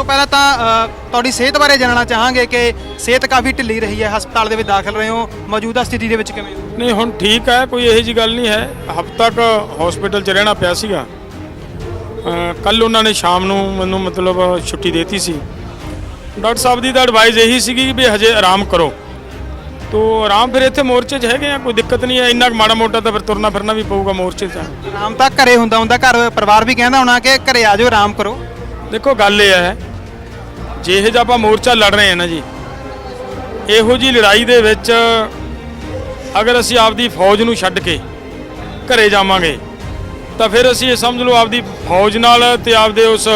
ਤੋਂ ਪਹਿਲਾਂ ਤਾਂ ਤੁਹਾਡੀ ਸਿਹਤ ਬਾਰੇ ਜਾਣਨਾ ਚਾਹਾਂਗੇ ਕਿ ਸਿਹਤ ਕਾਫੀ ਢਿੱਲੀ ਰਹੀ ਹੈ, ਹਸਪਤਾਲ ਦੇ ਵਿੱਚ ਦਾਖਲ ਰਹੇ ਹੋ, ਮੌਜੂਦਾ ਸਥਿਤੀ ਦੇ ਵਿੱਚ ਕਿਵੇਂ ਹੋ? ਨਹੀਂ ਹੁਣ ਠੀਕ ਹੈ, ਕੋਈ ਇਹੋ ਜਿਹੀ ਗੱਲ ਨਹੀਂ ਹੈ। ਹਫ਼ਤਾ ਤੱਕ ਹਸਪੀਟਲ 'ਚ ਰਹਿਣਾ ਪਿਆ ਸੀਗਾ। ਕੱਲ ਉਹਨਾਂ ਨੇ ਸ਼ਾਮ ਨੂੰ ਮੈਨੂੰ ਮਤਲਬ ਛੁੱਟੀ ਦੇਤੀ ਸੀ। ਡਾਕਟਰ ਸਾਹਿਬ ਦੀ ਤਾਂ ਐਡਵਾਈਸ ਇਹੀ ਸੀਗੀ ਵੀ ਹਜੇ ਆਰਾਮ ਕਰੋ। ਤੋ ਆਰਾਮ ਫਿਰ ਇੱਥੇ ਮੋਰਚੇ 'ਚ ਹੈਗੇ ਆ, ਕੋਈ ਦਿੱਕਤ ਨਹੀਂ ਹੈ। ਇੰਨਾ ਮਾੜਾ ਮੋਟਾ ਤਾਂ ਫਿਰ ਤੁਰਨਾ ਫਿਰਨਾ ਵੀ ਪਊਗਾ ਮੋਰਚੇ 'ਚ। ਆਰਾਮ ਤਾਂ ਘਰੇ ਹੁੰਦਾ ਘਰ ਪਰਿਵਾਰ ਵੀ ਕਹਿੰਦਾ ਹੋਣਾ ਕਿ ਘਰੇ ਆ ਜਾਓ ਆਰਾਮ ਕਰੋ। ਦੇਖੋ ਗੱਲ ਇਹ ਹੈ, ਜਿਹੇ ਜਿਹਾ ਆਪਾਂ ਮੋਰਚਾ ਲੜ ਰਹੇ ਹਾਂ ਨਾ ਜੀ, ਇਹੋ ਜੀ ਲੜਾਈ ਦੇ ਵਿੱਚ ਅਗਰ ਅਸੀਂ ਆਪਦੀ ਫੌਜ ਨੂੰ ਛੱਡ ਕੇ ਘਰੇ ਜਾਵਾਂਗੇ ਤਾਂ ਫਿਰ ਅਸੀਂ ਇਹ ਸਮਝ ਲਓ ਆਪਦੀ ਫੌਜ ਨਾਲ ਤੇ ਆਪਦੇ ਉਸ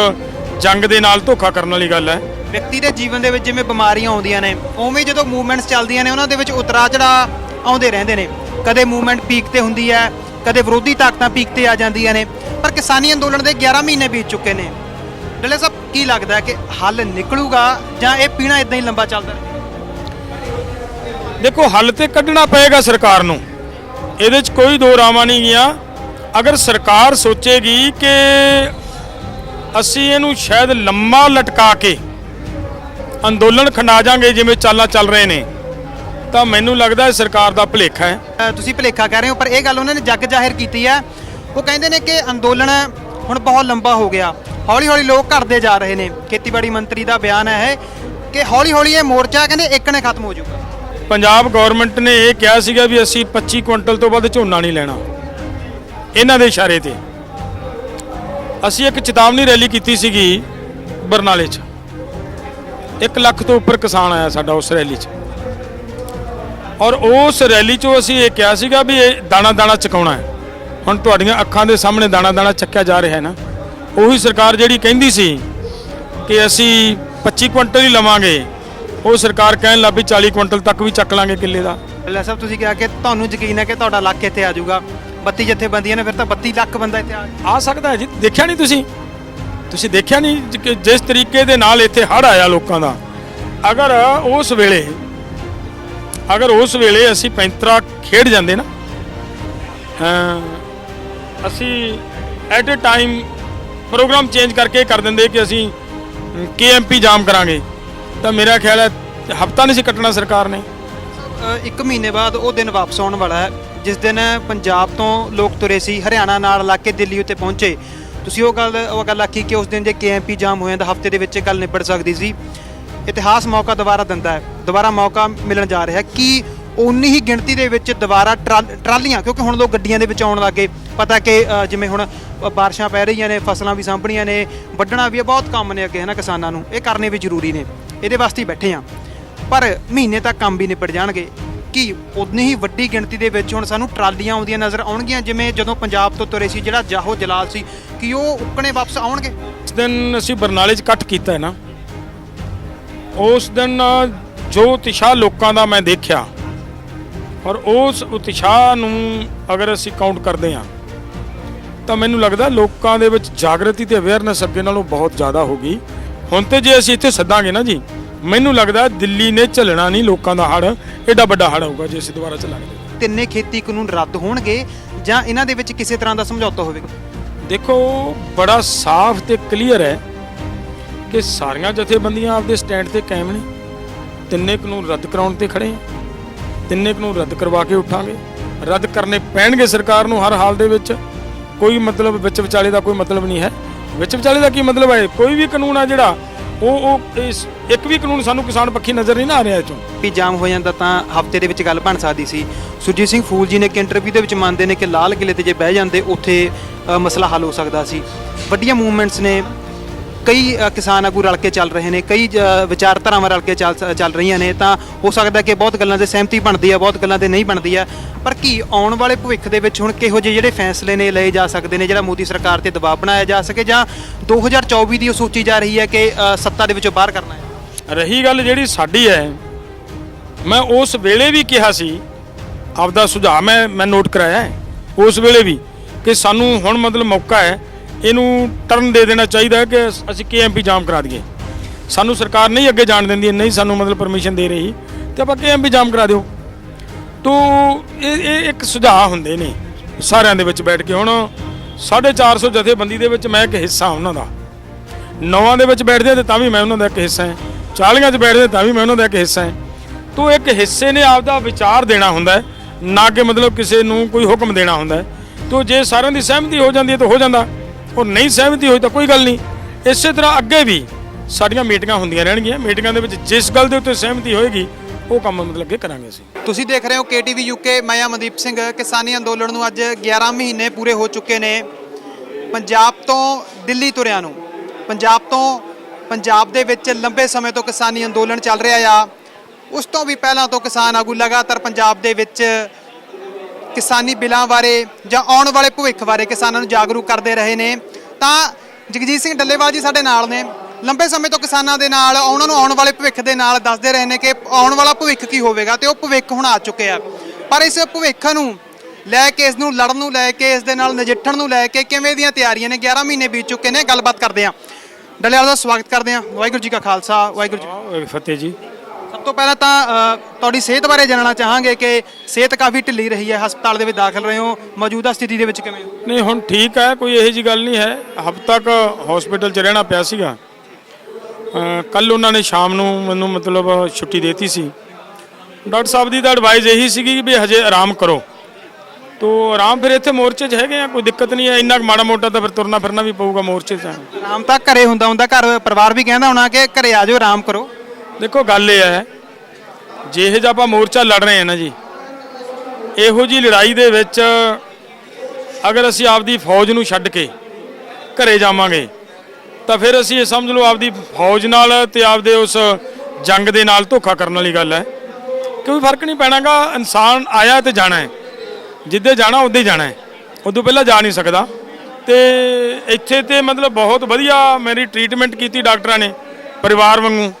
ਜੰਗ ਦੇ ਨਾਲ ਧੋਖਾ ਕਰਨ ਵਾਲੀ ਗੱਲ ਹੈ। ਵਿਅਕਤੀ ਦੇ ਜੀਵਨ ਦੇ ਵਿੱਚ ਜਿਵੇਂ ਬਿਮਾਰੀਆਂ ਆਉਂਦੀਆਂ ਨੇ, ਉਵੇਂ ਜਦੋਂ ਮੂਵਮੈਂਟਸ ਚੱਲਦੀਆਂ ਨੇ ਉਹਨਾਂ ਦੇ ਵਿੱਚ ਉਤਰਾ ਚੜਾ ਆਉਂਦੇ ਰਹਿੰਦੇ ਨੇ। ਕਦੇ ਮੂਵਮੈਂਟ ਪੀਕ ਤੇ ਹੁੰਦੀ ਹੈ, ਕਦੇ ਵਿਰੋਧੀ ਤਾਕਤਾਂ ਪੀਕ ਤੇ ਆ ਜਾਂਦੀਆਂ ਨੇ, ਪਰ ਕਿਸਾਨੀ ਅੰਦੋਲਨ ਦੇ 11 ਮਹੀਨੇ ਬੀਤ ਚੁੱਕੇ ਨੇ। ਡੱਲੇ ਸਾਹਿਬ ਕੀ ਲੱਗਦਾ ਹੈ ਕਿ ਹੱਲ ਨਿਕਲੂਗਾ ਜਾਂ ਇਹ ਪੀਣਾ ਇਦਾਂ ਹੀ ਲੰਬਾ ਚੱਲਦਾ ਰਹੇ? ਦੇਖੋ ਹੱਲ ਤੇ ਕੱਢਣਾ ਪਏਗਾ ਸਰਕਾਰ ਨੂੰ, ਇਹਦੇ 'ਚ ਕੋਈ ਦੋ ਰਾਵਾਂ ਨਹੀਂ ਗਿਆ। ਅਗਰ ਸਰਕਾਰ ਸੋਚੇਗੀ ਕਿ ਅਸੀਂ ਇਹਨੂੰ ਸ਼ਾਇਦ ਲੰਮਾ ਲਟਕਾ ਕੇ ਅੰਦੋਲਨ ਖੰਡਾ ਜਾਾਂਗੇ ਜਿਵੇਂ ਚਾਲਾਂ ਚੱਲ ਰਹੇ ਨੇ, ਤਾਂ ਮੈਨੂੰ ਲੱਗਦਾ ਸਰਕਾਰ ਦਾ ਭੁਲੇਖਾ ਹੈ। ਤੁਸੀਂ ਭੁਲੇਖਾ ਕਹਿ ਰਹੇ ਹੋ, ਪਰ ਇਹ ਗੱਲ ਉਹਨਾਂ ਨੇ ਜੱਗ ਜ਼ਾਹਿਰ ਕੀਤੀ ਹੈ। ਉਹ ਕਹਿੰਦੇ ਨੇ ਕਿ ਅੰਦੋਲਨ ਹੁਣ ਬਹੁਤ ਲੰਬਾ ਹੋ ਗਿਆ, ਹੌਲੀ ਹੌਲੀ ਲੋਕ ਘਟਦੇ ਜਾ ਰਹੇ ਨੇ। ਖੇਤੀਬਾੜੀ ਮੰਤਰੀ ਦਾ ਬਿਆਨ ਹੈ ਕਿ ਹੌਲੀ ਹੌਲੀ ਇਹ ਮੋਰਚਾ ਕਹਿੰਦੇ ਇੱਕ ਨੇ ਖਤਮ ਹੋ ਜਾਊਗਾ। ਪੰਜਾਬ ਗਵਰਨਮੈਂਟ ਨੇ ਇਹ ਕਿਹਾ ਸੀਗਾ ਵੀ ਅਸੀਂ 25 ਕੁਇੰਟਲ ਤੋਂ ਵੱਧ ਝੋਨਾ ਨਹੀਂ ਲੈਣਾ। ਇਹਨਾਂ ਦੇ ਇਸ਼ਾਰੇ ਤੇ ਅਸੀਂ ਇੱਕ ਚੇਤਾਵਨੀ ਰੈਲੀ ਕੀਤੀ ਸੀਗੀ ਬਰਨਾਲੇ 'ਚ। 1 ਲੱਖ ਤੋਂ ਉੱਪਰ ਕਿਸਾਨ ਆਇਆ ਸਾਡਾ ਉਸ ਰੈਲੀ 'ਚ, ਔਰ ਉਸ ਰੈਲੀ 'ਚੋਂ ਅਸੀਂ ਇਹ ਕਿਹਾ ਸੀਗਾ ਵੀ ਇਹ ਦਾਣਾ ਦਾਣਾ ਚਕਾਉਣਾ ਹੈ। ਹੁਣ ਤੁਹਾਡੀਆਂ ਅੱਖਾਂ ਦੇ ਸਾਹਮਣੇ ਦਾਣਾ ਦਾਣਾ ਚੱਕਿਆ ਜਾ ਰਿਹਾ ਹੈ ਨਾ। ਉਹੀ ਸਰਕਾਰ ਜਿਹੜੀ ਕਹਿੰਦੀ ਸੀ ਕਿ ਅਸੀਂ 25 ਕੁਇੰਟਲ ਹੀ ਲਵਾਂਗੇ, ਉਹ ਸਰਕਾਰ ਕਹਿਣ ਲੱਗ ਪਈ 40 ਕੁਇੰਟਲ ਤੱਕ ਵੀ ਚੱਕ ਲਾਂਗੇ ਕਿੱਲੇ ਦਾ। ਡੱਲੇ ਸਾਹਿਬ ਤੁਸੀਂ ਕਿਹਾ ਕਿ ਤੁਹਾਨੂੰ ਯਕੀਨ ਹੈ ਕਿ ਤੁਹਾਡਾ ਲੱਖ ਇੱਥੇ ਆ ਜਾਊਗਾ। 32 ਜਥੇਬੰਦੀਆਂ ਨੇ, ਫਿਰ ਤਾਂ 32 ਲੱਖ ਬੰਦਾ ਇੱਥੇ ਆ ਸਕਦਾ ਹੈ ਜੀ। ਦੇਖਿਆ ਨਹੀਂ ਤੁਸੀਂ ਦੇਖਿਆ ਨਹੀਂ ਕਿ ਜਿਸ ਤਰੀਕੇ ਦੇ ਨਾਲ ਇੱਥੇ ਹੜ੍ਹ ਆਇਆ ਲੋਕਾਂ ਦਾ। ਅਗਰ ਉਸ ਵੇਲੇ ਅਸੀਂ ਪੈਂਤਰਾ ਖੇਡ ਜਾਂਦੇ ਨਾ, ਅਸੀਂ at a time program change ਕਰਕੇ ਕਰ ਦਿੰਦੇ ਕਿ ਅਸੀਂ KMP ਜਾਮ ਕਰਾਂਗੇ, ਤਾਂ ਮੇਰਾ ਖਿਆਲ ਹੈ ਹਫ਼ਤਾ ਨਹੀਂ ਸੀ ਕੱਟਣਾ ਸਰਕਾਰ ਨੇ। 1 ਮਹੀਨੇ ਬਾਅਦ ਉਹ ਦਿਨ ਵਾਪਸ ਆਉਣ ਵਾਲਾ ਹੈ ਜਿਸ ਦਿਨ ਪੰਜਾਬ ਤੋਂ ਲੋਕ ਤੁਰੇ ਸੀ, ਹਰਿਆਣਾ ਨਾਲ ਲਾ ਕੇ ਦਿੱਲੀ ਉੱਤੇ ਪਹੁੰਚੇ। ਤੁਸੀਂ ਉਹ ਗੱਲ ਆਖੀ ਕਿ ਉਸ ਦਿਨ ਜੇ KMP ਜਾਮ ਹੋ ਜਾਂਦਾ ਹਫ਼ਤੇ ਦੇ ਵਿੱਚ ਗੱਲ ਨਿਬੜ ਸਕਦੀ ਸੀ। ਇਤਿਹਾਸ ਮੌਕਾ ਦੁਬਾਰਾ ਦਿੰਦਾ ਹੈ, ਦੁਬਾਰਾ ਮੌਕਾ ਮਿਲਣ ਜਾ ਰਿਹਾ। ਕੀ ਉਨੀ ਹੀ ਗਿਣਤੀ ਦੇ ਵਿੱਚ ਦੁਬਾਰਾ ਟਰਾਲੀਆਂ, ਕਿਉਂਕਿ ਹੁਣ ਲੋਕ ਗੱਡੀਆਂ ਦੇ ਵਿੱਚ ਆਉਣ ਲੱਗੇ, ਪਤਾ ਕਿ ਜਿਵੇਂ ਹੁਣ ਬਾਰਿਸ਼ਾਂ ਪੈ ਰਹੀਆਂ ਨੇ, ਫਸਲਾਂ ਵੀ ਸਾਂਭਣੀਆਂ ਨੇ, ਵੱਢਣਾ ਵੀ ਹੈ, ਬਹੁਤ ਕੰਮ ਨੇ ਅੱਗੇ ਹੈ ਨਾ ਕਿਸਾਨਾਂ ਨੂੰ, ਇਹ ਕਰਨੇ ਵੀ ਜ਼ਰੂਰੀ ਨੇ, ਇਹਦੇ ਵਾਸਤੇ ਹੀ ਬੈਠੇ ਆ। ਪਰ ਮਹੀਨੇ ਤੱਕ ਕੰਮ ਵੀ ਨਿਬੜ ਜਾਣਗੇ। ਕੀ ਉਨੀ ਹੀ ਵੱਡੀ ਗਿਣਤੀ ਦੇ ਵਿੱਚ ਹੁਣ ਸਾਨੂੰ ਟਰਾਲੀਆਂ ਆਉਂਦੀਆਂ ਨਜ਼ਰ ਆਉਣਗੀਆਂ ਜਿਵੇਂ ਜਦੋਂ ਪੰਜਾਬ ਤੋਂ ਤੁਰੇ ਸੀ, ਜਿਹੜਾ ਜਾਹੋ ਜਲਾਲ ਸੀ, ਕਿ ਉਹ ਉੱਕਣੇ ਵਾਪਸ ਆਉਣਗੇ? ਇਸ ਦਿਨ ਅਸੀਂ ਬਰਨਾਲੇ 'ਚ ਇਕੱਠ ਕੀਤਾ ਹੈ ਨਾ, ਉਸ ਦਿਨ ਜੋ ਉਤਸ਼ਾਹ ਲੋਕਾਂ ਦਾ ਮੈਂ ਦੇਖਿਆ, ਔਰ ਉਸ ਉਤਸ਼ਾਹ ਨੂੰ ਅਗਰ ਅਸੀਂ ਕਾਊਂਟ ਕਰਦੇ ਹਾਂ ਤਾਂ ਮੈਨੂੰ ਲੱਗਦਾ ਲੋਕਾਂ ਦੇ ਵਿੱਚ ਜਾਗਰਤੀ ਤੇ ਅਵੇਅਰਨੈਸ ਅੱਗੇ ਨਾਲੋਂ ਬਹੁਤ ਜ਼ਿਆਦਾ ਹੋ ਗਈ। ਹੁਣ ਤੇ ਜੇ ਅਸੀਂ ਇੱਥੇ ਸੱਦਾਂਗੇ ਨਾ ਜੀ, ਮੈਨੂੰ ਲੱਗਦਾ ਦਿੱਲੀ ਨੇ ਝੱਲਣਾ ਨਹੀਂ ਲੋਕਾਂ ਦਾ ਹੜ੍ਹ, ਐਡਾ ਵੱਡਾ ਹੜ੍ਹ ਹੋਊਗਾ ਜੇ ਅਸੀਂ ਦੁਬਾਰਾ ਚੱਲਾਂਗੇ। ਤਿੰਨੇ ਖੇਤੀ ਕਾਨੂੰਨ ਰੱਦ ਹੋਣਗੇ ਜਾਂ ਇਹਨਾਂ ਦੇ ਵਿੱਚ ਕਿਸੇ ਤਰ੍ਹਾਂ ਦਾ ਸਮਝੌਤਾ ਹੋਵੇਗਾ? ਦੇਖੋ ਬੜਾ ਸਾਫ਼ ਤੇ ਕਲੀਅਰ ਹੈ ਕਿ ਸਾਰੀਆਂ ਜਥੇਬੰਦੀਆਂ ਆਪਦੇ ਸਟੈਂਡ ਤੇ ਕਾਇਮ ਨੇ। ਤਿੰਨੇ ਕਾਨੂੰਨ ਰੱਦ ਕਰਾਉਣ ਤੇ ਖੜੇ ਆ, ਤਿੰਨੇ ਕਾਨੂੰਨ ਰੱਦ ਕਰਵਾ ਕੇ ਉੱਠਾਂਗੇ। ਰੱਦ ਕਰਨੇ ਪੈਣਗੇ ਸਰਕਾਰ ਨੂੰ ਹਰ ਹਾਲ ਦੇ ਵਿੱਚ। ਕੋਈ ਮਤਲਬ ਵਿੱਚ ਵਿਚਾਲੇ ਦਾ ਕੋਈ ਮਤਲਬ ਨਹੀਂ ਹੈ। ਵਿੱਚ ਵਿਚਾਲੇ ਦਾ ਕੀ ਮਤਲਬ ਹੈ? ਕੋਈ ਵੀ ਕਾਨੂੰਨ ਆ ਜਿਹੜਾ ਉਹ ਇੱਕ ਵੀ ਕਾਨੂੰਨ ਸਾਨੂੰ ਕਿਸਾਨ ਪੱਖੀ ਨਜ਼ਰ ਨਹੀਂ ਨਾ ਆ ਰਿਹਾ। ਇਹ 'ਚੋਂ ਵੀ ਜਾਮ ਹੋ ਜਾਂਦਾ ਤਾਂ ਹਫ਼ਤੇ ਦੇ ਵਿੱਚ ਗੱਲ ਬਣ ਸਕਦੀ ਸੀ। ਸੁਰਜੀਤ ਸਿੰਘ ਫੂਲ ਜੀ ਨੇ ਇੱਕ ਇੰਟਰਵਿਊ ਦੇ ਵਿੱਚ ਮੰਨਦੇ ਨੇ ਕਿ ਲਾਲ ਕਿਲੇ ਤੇ ਜੇ ਬਹਿ ਜਾਂਦੇ ਉੱਥੇ ਮਸਲਾ ਹੱਲ ਹੋ ਸਕਦਾ ਸੀ। ਵੱਡੀਆਂ ਮੂਵਮੈਂਟਸ ਨੇ, ਕਈ ਕਿਸਾਨ ਆਗੂ ਰਲ ਕੇ ਚੱਲ ਰਹੇ ਨੇ, ਕਈ ਵਿਚਾਰਧਾਰਾਵਾਂ ਰਲ ਕੇ ਚੱਲ ਰਹੀਆਂ ਨੇ, ਤਾਂ ਹੋ ਸਕਦਾ ਕਿ ਬਹੁਤ ਗੱਲਾਂ ਦੇ ਸਹਿਮਤੀ ਬਣਦੀ ਹੈ, ਬਹੁਤ ਗੱਲਾਂ ਦੇ ਨਹੀਂ ਬਣਦੀ ਹੈ। ਪਰ ਕੀ ਆਉਣ ਵਾਲੇ ਭਵਿੱਖ ਦੇ ਵਿੱਚ ਹੁਣ ਕਿਹੋ ਜਿਹੇ ਜਿਹੜੇ ਫੈਸਲੇ ਨੇ ਲਏ ਜਾ ਸਕਦੇ ਨੇ ਜਿਹੜਾ ਮੋਦੀ ਸਰਕਾਰ ਤੇ ਦਬਾਅ ਬਣਾਇਆ ਜਾ ਸਕੇ, ਜਾਂ 2024 ਦੀ ਉਹ ਸੋਚੀ ਜਾ ਰਹੀ ਹੈ ਕਿ ਸੱਤਾ ਦੇ ਵਿੱਚੋਂ ਬਾਹਰ ਕਰਨਾ ਹੈ? ਰਹੀ ਗੱਲ ਜਿਹੜੀ ਸਾਡੀ ਹੈ, ਮੈਂ ਉਸ ਵੇਲੇ ਵੀ ਕਿਹਾ ਸੀ, ਆਪਦਾ ਸੁਝਾਅ ਮੈਂ ਨੋਟ ਕਰਾਇਆ ਹੈ ਉਸ ਵੇਲੇ ਵੀ, ਕਿ ਸਾਨੂੰ ਹੁਣ ਮਤਲਬ ਮੌਕਾ ਹੈ, ਇਹਨੂੰ ਟਰਨ ਦੇ ਦੇਣਾ ਚਾਹੀਦਾ ਹੈ ਕਿ ਅਸੀਂ KMP ਜਾਮ ਕਰਾ ਦਈਏ। ਸਾਨੂੰ ਸਰਕਾਰ ਨਹੀਂ ਅੱਗੇ ਜਾਣ ਦਿੰਦੀ, ਨਹੀਂ ਸਾਨੂੰ ਮਤਲਬ ਪਰਮਿਸ਼ਨ ਦੇ ਰਹੀ, ਤੇ ਆਪਾਂ KMP ਜਾਮ ਕਰਾ ਦਿਓ। ਤੋ ਇਹ ਇੱਕ ਸੁਝਾਅ ਹੁੰਦੇ ਨੇ ਸਾਰਿਆਂ ਦੇ ਵਿੱਚ ਬੈਠ ਕੇ। ਹੁਣ 450 ਜਥੇਬੰਦੀ ਦੇ ਵਿੱਚ ਮੈਂ ਇੱਕ ਹਿੱਸਾ ਉਹਨਾਂ ਦਾ, 9 ਦੇ ਵਿੱਚ ਬੈਠਦੇ ਆ ਤੇ ਤਾਂ ਵੀ ਮੈਂ ਉਹਨਾਂ ਦਾ ਇੱਕ ਹਿੱਸਾ ਹਾਂ, 40 'ਚ ਬੈਠਦੇ ਤਾਂ ਵੀ ਮੈਂ ਉਹਨਾਂ ਦਾ ਇੱਕ ਹਿੱਸਾ ਹਾਂ। ਤੋ ਇੱਕ ਹਿੱਸੇ ਨੇ ਆਪਦਾ ਵਿਚਾਰ ਦੇਣਾ ਹੁੰਦਾ ਹੈ, ਨਾ ਕਿ ਮਤਲਬ ਕਿਸੇ ਨੂੰ ਕੋਈ ਹੁਕਮ ਦੇਣਾ ਹੁੰਦਾ ਹੈ। ਤੋ ਜੇ ਸਾਰਿਆਂ ਦੀ ਸਹਿਮਤੀ ਹੋ ਜਾਂਦੀ ਹੈ ਤਾਂ ਹੋ ਜਾਂਦਾ, ਔਰ ਨਹੀਂ ਸਹਿਮਤੀ ਹੋਈ ਤਾਂ ਕੋਈ ਗੱਲ ਨਹੀਂ। ਇਸੇ ਤਰ੍ਹਾਂ ਅੱਗੇ ਵੀ ਸਾਡੀਆਂ ਮੀਟਿੰਗਾਂ ਹੁੰਦੀਆਂ ਰਹਿਣਗੀਆਂ। ਮੀਟਿੰਗਾਂ ਦੇ ਵਿੱਚ ਜਿਸ ਗੱਲ ਦੇ ਉੱਤੇ ਸਹਿਮਤੀ ਹੋਏਗੀ ਉਹ ਕੰਮ ਮਤਲਬ ਅੱਗੇ ਕਰਾਂਗੇ ਅਸੀਂ। ਤੁਸੀਂ ਦੇਖ ਰਹੇ ਹੋ KTV UK, ਮੈਂ ਅਮਨਦੀਪ ਸਿੰਘ। ਕਿਸਾਨੀ ਅੰਦੋਲਨ ਨੂੰ ਅੱਜ 11 ਮਹੀਨੇ ਪੂਰੇ ਹੋ ਚੁੱਕੇ ਨੇ। ਪੰਜਾਬ ਤੋਂ ਦਿੱਲੀ ਤੁਰਿਆਂ ਨੂੰ, ਪੰਜਾਬ ਦੇ ਵਿੱਚ ਲੰਬੇ ਸਮੇਂ ਤੋਂ ਕਿਸਾਨੀ ਅੰਦੋਲਨ ਚੱਲ ਰਿਹਾ ਆ। ਉਸ ਤੋਂ ਵੀ ਪਹਿਲਾਂ ਤੋਂ ਕਿਸਾਨ ਆਗੂ ਲਗਾਤਾਰ ਪੰਜਾਬ ਦੇ ਵਿੱਚ ਕਿਸਾਨੀ ਬਿੱਲਾਂ ਬਾਰੇ ਜਾਂ ਆਉਣ ਵਾਲੇ ਭਵਿੱਖ ਬਾਰੇ ਕਿਸਾਨਾਂ ਨੂੰ ਜਾਗਰੂਕ ਕਰਦੇ ਰਹੇ ਨੇ। ਤਾਂ ਜਗਜੀਤ ਸਿੰਘ ਡੱਲੇਵਾਲ ਜੀ ਸਾਡੇ ਨਾਲ ਨੇ। ਲੰਬੇ ਸਮੇਂ ਤੋਂ ਕਿਸਾਨਾਂ ਦੇ ਨਾਲ ਉਹਨਾਂ ਨੂੰ ਆਉਣ ਵਾਲੇ ਭਵਿੱਖ ਦੇ ਨਾਲ ਦੱਸਦੇ ਰਹੇ ਨੇ ਕਿ ਆਉਣ ਵਾਲਾ ਭਵਿੱਖ ਕੀ ਹੋਵੇਗਾ, ਤੇ ਉਹ ਭਵਿੱਖ ਹੁਣ ਆ ਚੁੱਕਿਆ। ਪਰ ਇਸ ਭਵਿੱਖ ਨੂੰ ਲੈ ਕੇ, ਇਸ ਨੂੰ ਲੜਨ ਨੂੰ ਲੈ ਕੇ, ਇਸ ਦੇ ਨਾਲ ਨਜਿੱਠਣ ਨੂੰ ਲੈ ਕੇ ਕਿਵੇਂ ਦੀਆਂ ਤਿਆਰੀਆਂ ਨੇ? 11 ਮਹੀਨੇ ਬੀਤ ਚੁੱਕੇ ਨੇ। ਗੱਲਬਾਤ ਕਰਦੇ ਹਾਂ। ਡੱਲੇਵਾਲ ਦਾ ਸਵਾਗਤ ਕਰਦੇ ਹਾਂ। ਵਾਹਿਗੁਰੂ ਜੀ ਕਾ ਖਾਲਸਾ, ਵਾਹਿਗੁਰੂ ਜੀ ਫਤਿਹ ਜੀ। ਸਭ ਤੋਂ ਪਹਿਲਾਂ ਤਾਂ ਤੁਹਾਡੀ ਸਿਹਤ ਬਾਰੇ ਜਾਣਨਾ ਚਾਹਾਂਗੇ ਕਿ ਸਿਹਤ ਕਾਫੀ ਢਿੱਲੀ ਰਹੀ ਹੈ, ਹਸਪਤਾਲ ਦੇ ਵਿੱਚ ਦਾਖਲ ਰਹੇ ਹੋ, ਮੌਜੂਦਾ ਸਥਿਤੀ ਦੇ ਵਿੱਚ ਕਿਵੇਂ ਹੋ? ਨਹੀਂ, ਹੁਣ ਠੀਕ ਹੈ, ਕੋਈ ਇਹੋ ਜਿਹੀ ਗੱਲ ਨਹੀਂ ਹੈ। ਹਫ਼ਤਾ ਤੱਕ ਹਸਪੀਟਲ 'ਚ ਰਹਿਣਾ ਪਿਆ ਸੀਗਾ। ਕੱਲ ਉਹਨਾਂ ਨੇ ਸ਼ਾਮ ਨੂੰ ਮੈਨੂੰ ਮਤਲਬ ਛੁੱਟੀ ਦੇਤੀ ਸੀ। ਡਾਕਟਰ ਸਾਹਿਬ ਦੀ ਤਾਂ ਐਡਵਾਈਸ ਇਹੀ ਸੀਗੀ ਵੀ ਹਜੇ ਆਰਾਮ ਕਰੋ। ਤੋ ਆਰਾਮ ਫਿਰ ਇੱਥੇ ਮੋਰਚੇ 'ਚ ਹੈਗੇ ਆ, ਕੋਈ ਦਿੱਕਤ ਨਹੀਂ ਹੈ। ਇੰਨਾ ਮਾੜਾ ਮੋਟਾ ਤਾਂ ਫਿਰ ਤੁਰਨਾ ਫਿਰਨਾ ਵੀ ਪਊਗਾ ਮੋਰਚੇ 'ਚ। ਆਰਾਮ ਤਾਂ ਘਰੇ ਹੁੰਦਾ ਘਰ ਪਰਿਵਾਰ ਵੀ ਕਹਿੰਦਾ ਹੋਣਾ ਕਿ ਘਰੇ ਆ ਜਾਓ, ਆਰਾਮ ਕਰੋ। ਦੇਖੋ ਗੱਲ ਇਹ ਹੈ, ਜਿਹੇ ਜਿਹਾ ਆਪਾਂ ਮੋਰਚਾ ਲੜ ਰਹੇ ਹਾਂ ਨਾ ਜੀ, ਇਹੋ ਜੀ ਲੜਾਈ ਦੇ ਵਿੱਚ ਅਗਰ ਅਸੀਂ ਆਪਦੀ ਫੌਜ ਨੂੰ ਛੱਡ ਕੇ ਘਰੇ ਜਾਵਾਂਗੇ ਤਾਂ ਫਿਰ ਅਸੀਂ ਇਹ ਸਮਝ ਲਓ ਆਪਦੀ ਫੌਜ ਨਾਲ ਤੇ ਆਪਦੇ ਉਸ ਜੰਗ ਦੇ ਨਾਲ ਧੋਖਾ ਕਰਨ ਵਾਲੀ ਗੱਲ ਹੈ। ਕੋਈ ਫਰਕ ਨਹੀਂ ਪੈਣਾਗਾ। ਇਨਸਾਨ ਆਇਆ ਤੇ ਜਾਣਾ ਹੈ, ਜਿੱਦੇ ਜਾਣਾ ਉੱਦੇ ਜਾਣਾ ਹੈ, ਉਦੋਂ ਪਹਿਲਾਂ ਜਾ ਨਹੀਂ ਸਕਦਾ। ਤੇ ਇੱਥੇ ਤੇ ਮਤਲਬ ਬਹੁਤ ਵਧੀਆ ਮੇਰੀ ਟ੍ਰੀਟਮੈਂਟ ਕੀਤੀ ਡਾਕਟਰਾਂ ਨੇ, ਪਰਿਵਾਰ ਵਾਂਗੂ,